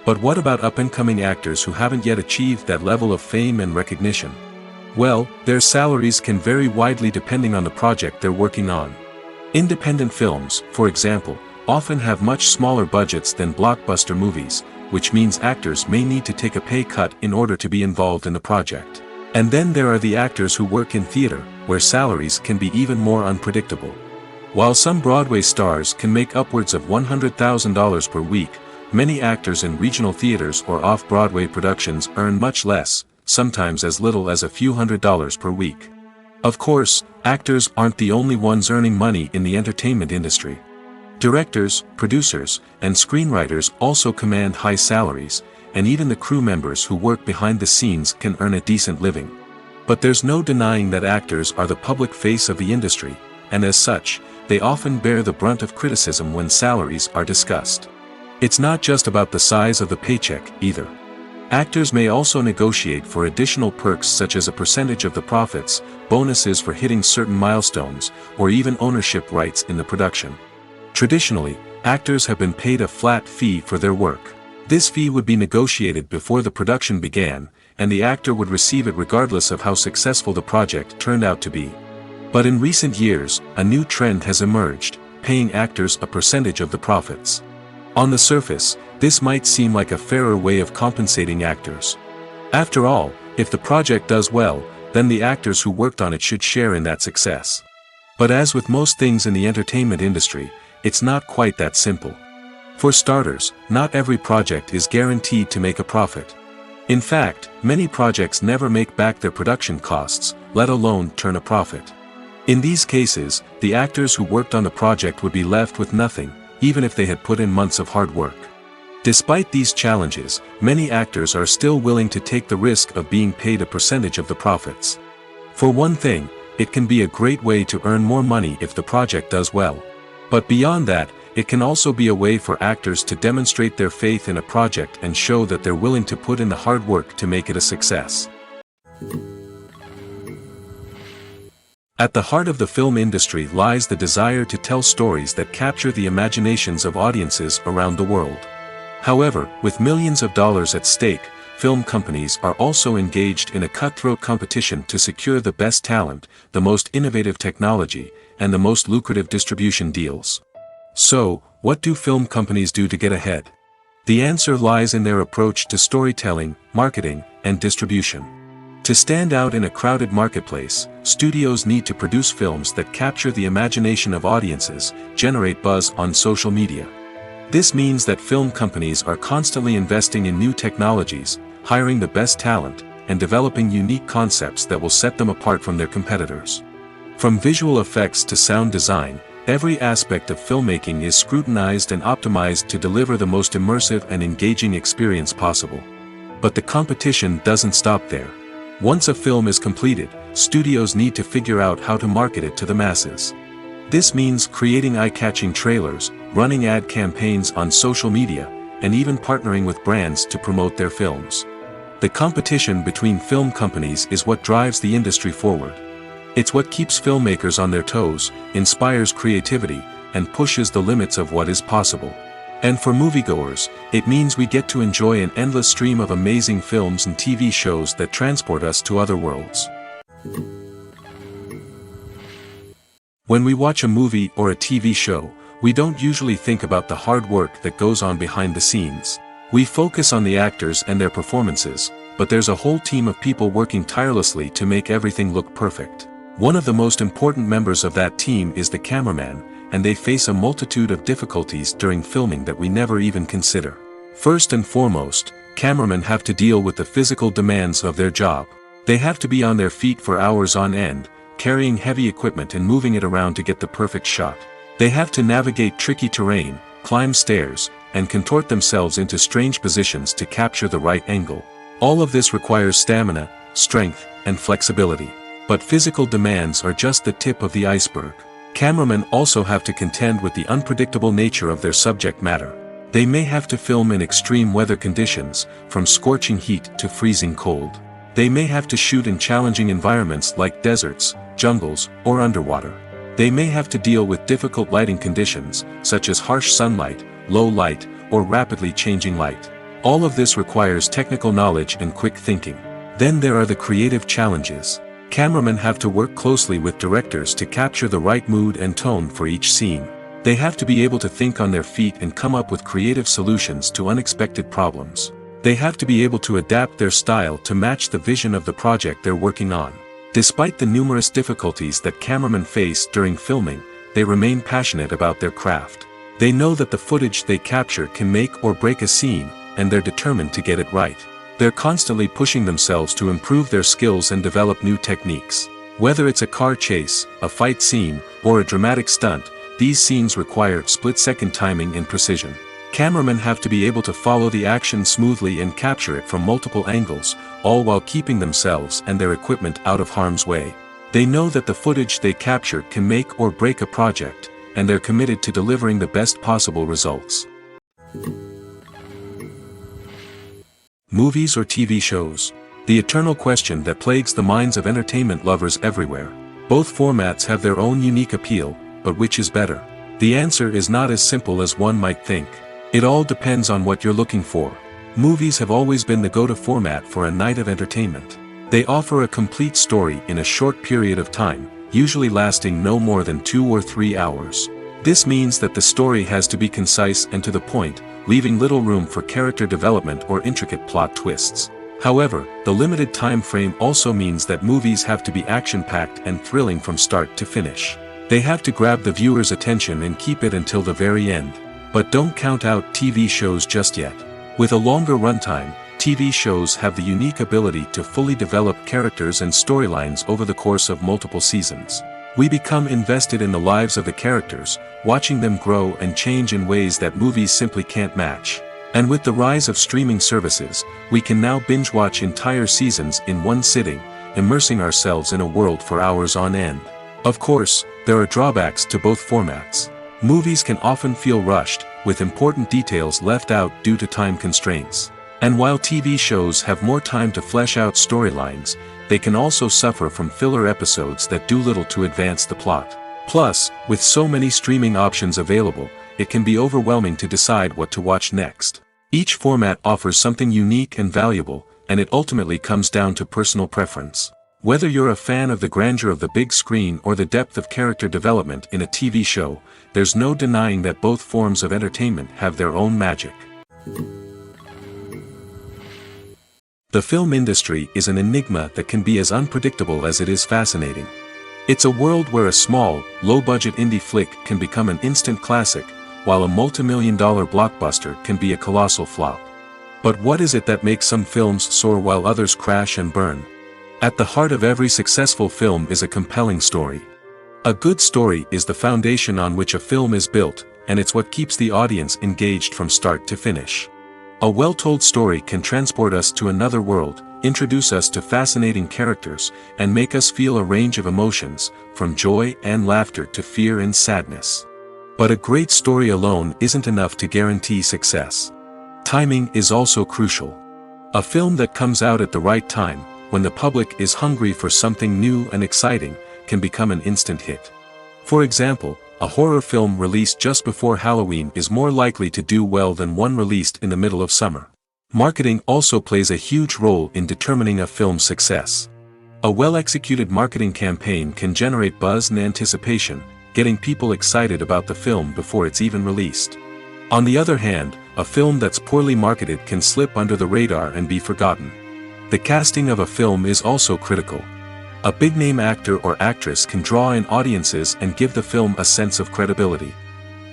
But what about up-and-coming actors who haven't yet achieved that level of fame and recognition? Well, their salaries can vary widely depending on the project they're working on. Independent films, for example, often have much smaller budgets than blockbuster movies, which means actors may need to take a pay cut in order to be involved in the project. And then there are the actors who work in theater, where salaries can be even more unpredictable. While some Broadway stars can make upwards of $100,000 per week, many actors in regional theaters or off-Broadway productions earn much less, sometimes as little as a few $100s per week. Of course, actors aren't the only ones earning money in the entertainment industry. Directors, producers, and screenwriters also command high salaries, and even the crew members who work behind the scenes can earn a decent living. But there's no denying that actors are the public face of the industry, and as such, they often bear the brunt of criticism when salaries are discussed. It's not just about the size of the paycheck, either. Actors may also negotiate for additional perks such as a percentage of the profits, bonuses for hitting certain milestones, or even ownership rights in the production. Traditionally, actors have been paid a flat fee for their work. This fee would be negotiated before the production began, and the actor would receive it regardless of how successful the project turned out to be. But in recent years, a new trend has emerged, paying actors a percentage of the profits. On the surface, this might seem like a fairer way of compensating actors. After all, if the project does well, then the actors who worked on it should share in that success. But as with most things in the entertainment industry, it's not quite that simple. For starters, not every project is guaranteed to make a profit. In fact, many projects never make back their production costs, let alone turn a profit. In these cases, the actors who worked on the project would be left with nothing, even if they had put in months of hard work. Despite these challenges, many actors are still willing to take the risk of being paid a percentage of the profits. For one thing, it can be a great way to earn more money if the project does well. But beyond that, it can also be a way for actors to demonstrate their faith in a project and show that they're willing to put in the hard work to make it a success. At the heart of the film industry lies the desire to tell stories that capture the imaginations of audiences around the world. However, with millions of dollars at stake, film companies are also engaged in a cutthroat competition to secure the best talent, the most innovative technology, and the most lucrative distribution deals. So, what do film companies do to get ahead? The answer lies in their approach to storytelling, marketing, and distribution. To stand out in a crowded marketplace, studios need to produce films that capture the imagination of audiences, generate buzz on social media. This means that film companies are constantly investing in new technologies, hiring the best talent, and developing unique concepts that will set them apart from their competitors. From visual effects to sound design, every aspect of filmmaking is scrutinized and optimized to deliver the most immersive and engaging experience possible. But the competition doesn't stop there. Once a film is completed, studios need to figure out how to market it to the masses. This means creating eye-catching trailers, running ad campaigns on social media, and even partnering with brands to promote their films. The competition between film companies is what drives the industry forward. It's what keeps filmmakers on their toes, inspires creativity, and pushes the limits of what is possible. And for moviegoers, it means we get to enjoy an endless stream of amazing films and TV shows that transport us to other worlds. When we watch a movie or a TV show, we don't usually think about the hard work that goes on behind the scenes. We focus on the actors and their performances, but there's a whole team of people working tirelessly to make everything look perfect. One of the most important members of that team is the cameraman, and they face a multitude of difficulties during filming that we never even consider. First and foremost, cameramen have to deal with the physical demands of their job. They have to be on their feet for hours on end, carrying heavy equipment and moving it around to get the perfect shot. They have to navigate tricky terrain, climb stairs, and contort themselves into strange positions to capture the right angle. All of this requires stamina, strength, and flexibility. But physical demands are just the tip of the iceberg. Cameramen also have to contend with the unpredictable nature of their subject matter. They may have to film in extreme weather conditions, from scorching heat to freezing cold. They may have to shoot in challenging environments like deserts, jungles, or underwater. They may have to deal with difficult lighting conditions, such as harsh sunlight, low light, or rapidly changing light. All of this requires technical knowledge and quick thinking. Then there are the creative challenges. Cameramen have to work closely with directors to capture the right mood and tone for each scene. They have to be able to think on their feet and come up with creative solutions to unexpected problems. They have to be able to adapt their style to match the vision of the project they're working on. Despite the numerous difficulties that cameramen face during filming, they remain passionate about their craft. They know that the footage they capture can make or break a scene, and they're determined to get it right. They're constantly pushing themselves to improve their skills and develop new techniques. Whether it's a car chase, a fight scene, or a dramatic stunt, these scenes require split-second timing and precision. Cameramen have to be able to follow the action smoothly and capture it from multiple angles, all while keeping themselves and their equipment out of harm's way. They know that the footage they capture can make or break a project, and they're committed to delivering the best possible results. Movies or TV shows? The eternal question that plagues the minds of entertainment lovers everywhere. Both formats have their own unique appeal, but which is better? The answer is not as simple as one might think. It all depends on what you're looking for. Movies have always been the go-to format for a night of entertainment. They offer a complete story in a short period of time, usually lasting no more than 2 or 3 hours. This means that the story has to be concise and to the point, leaving little room for character development or intricate plot twists. However, the limited time frame also means that movies have to be action-packed and thrilling from start to finish. They have to grab the viewer's attention and keep it until the very end. But don't count out TV shows just yet. With a longer runtime, TV shows have the unique ability to fully develop characters and storylines over the course of multiple seasons. We become invested in the lives of the characters, watching them grow and change in ways that movies simply can't match. And with the rise of streaming services, we can now binge-watch entire seasons in one sitting, immersing ourselves in a world for hours on end. Of course, there are drawbacks to both formats. Movies can often feel rushed, with important details left out due to time constraints. And while TV shows have more time to flesh out storylines, they can also suffer from filler episodes that do little to advance the plot. Plus, with so many streaming options available, it can be overwhelming to decide what to watch next. Each format offers something unique and valuable, and it ultimately comes down to personal preference. Whether you're a fan of the grandeur of the big screen or the depth of character development in a TV show, there's no denying that both forms of entertainment have their own magic. The film industry is an enigma that can be as unpredictable as it is fascinating. It's a world where a small, low-budget indie flick can become an instant classic, while a multi-million-dollar blockbuster can be a colossal flop. But what is it that makes some films soar while others crash and burn? At the heart of every successful film is a compelling story. A good story is the foundation on which a film is built, and it's what keeps the audience engaged from start to finish. A well-told story can transport us to another world, introduce us to fascinating characters, and make us feel a range of emotions, from joy and laughter to fear and sadness. But a great story alone isn't enough to guarantee success. Timing is also crucial. A film that comes out at the right time, when the public is hungry for something new and exciting, can become an instant hit. For example, a horror film released just before Halloween is more likely to do well than one released in the middle of summer. Marketing also plays a huge role in determining a film's success. A well-executed marketing campaign can generate buzz and anticipation, getting people excited about the film before it's even released. On the other hand, a film that's poorly marketed can slip under the radar and be forgotten. The casting of a film is also critical. A big-name actor or actress can draw in audiences and give the film a sense of credibility.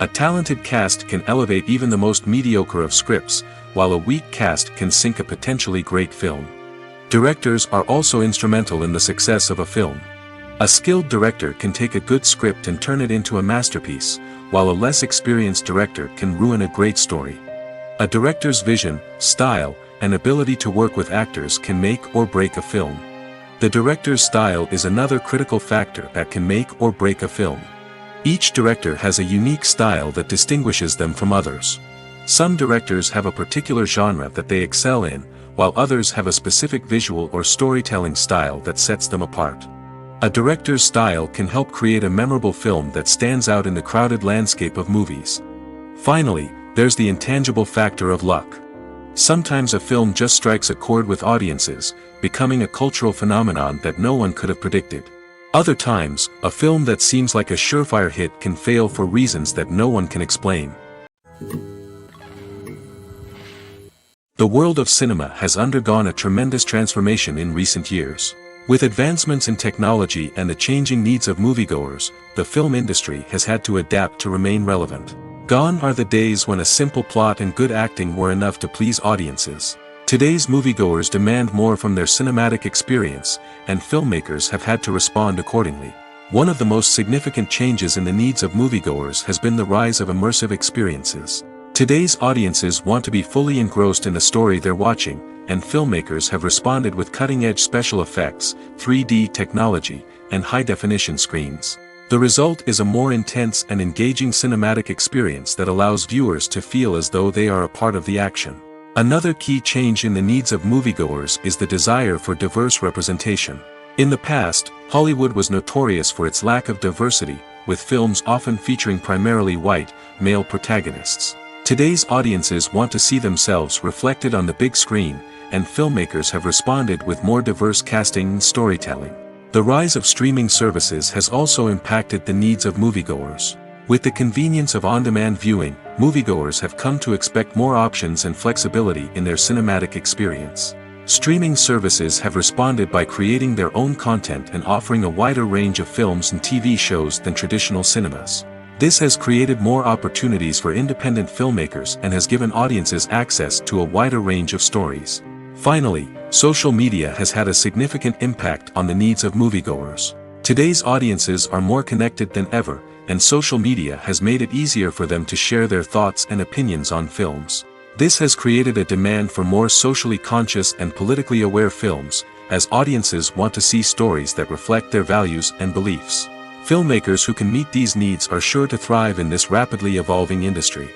A talented cast can elevate even the most mediocre of scripts, while a weak cast can sink a potentially great film. Directors are also instrumental in the success of a film. A skilled director can take a good script and turn it into a masterpiece, while a less experienced director can ruin a great story. A director's vision, style, and ability to work with actors can make or break a film. The director's style is another critical factor that can make or break a film. Each director has a unique style that distinguishes them from others. Some directors have a particular genre that they excel in, while others have a specific visual or storytelling style that sets them apart. A director's style can help create a memorable film that stands out in the crowded landscape of movies. Finally, there's the intangible factor of luck. Sometimes a film just strikes a chord with audiences, becoming a cultural phenomenon that no one could have predicted. Other times, a film that seems like a surefire hit can fail for reasons that no one can explain. The world of cinema has undergone a tremendous transformation in recent years. With advancements in technology and the changing needs of moviegoers, the film industry has had to adapt to remain relevant. Gone are the days when a simple plot and good acting were enough to please audiences. Today's moviegoers demand more from their cinematic experience, and filmmakers have had to respond accordingly. One of the most significant changes in the needs of moviegoers has been the rise of immersive experiences. Today's audiences want to be fully engrossed in the story they're watching, and filmmakers have responded with cutting-edge special effects, 3D technology, and high-definition screens. The result is a more intense and engaging cinematic experience that allows viewers to feel as though they are a part of the action. Another key change in the needs of moviegoers is the desire for diverse representation. In the past, Hollywood was notorious for its lack of diversity, with films often featuring primarily white, male protagonists. Today's audiences want to see themselves reflected on the big screen, and filmmakers have responded with more diverse casting and storytelling. The rise of streaming services has also impacted the needs of moviegoers. With the convenience of on-demand viewing, moviegoers have come to expect more options and flexibility in their cinematic experience. Streaming services have responded by creating their own content and offering a wider range of films and TV shows than traditional cinemas. This has created more opportunities for independent filmmakers and has given audiences access to a wider range of stories. Finally, social media has had a significant impact on the needs of moviegoers. Today's audiences are more connected than ever, and social media has made it easier for them to share their thoughts and opinions on films. This has created a demand for more socially conscious and politically aware films, as audiences want to see stories that reflect their values and beliefs. Filmmakers who can meet these needs are sure to thrive in this rapidly evolving industry.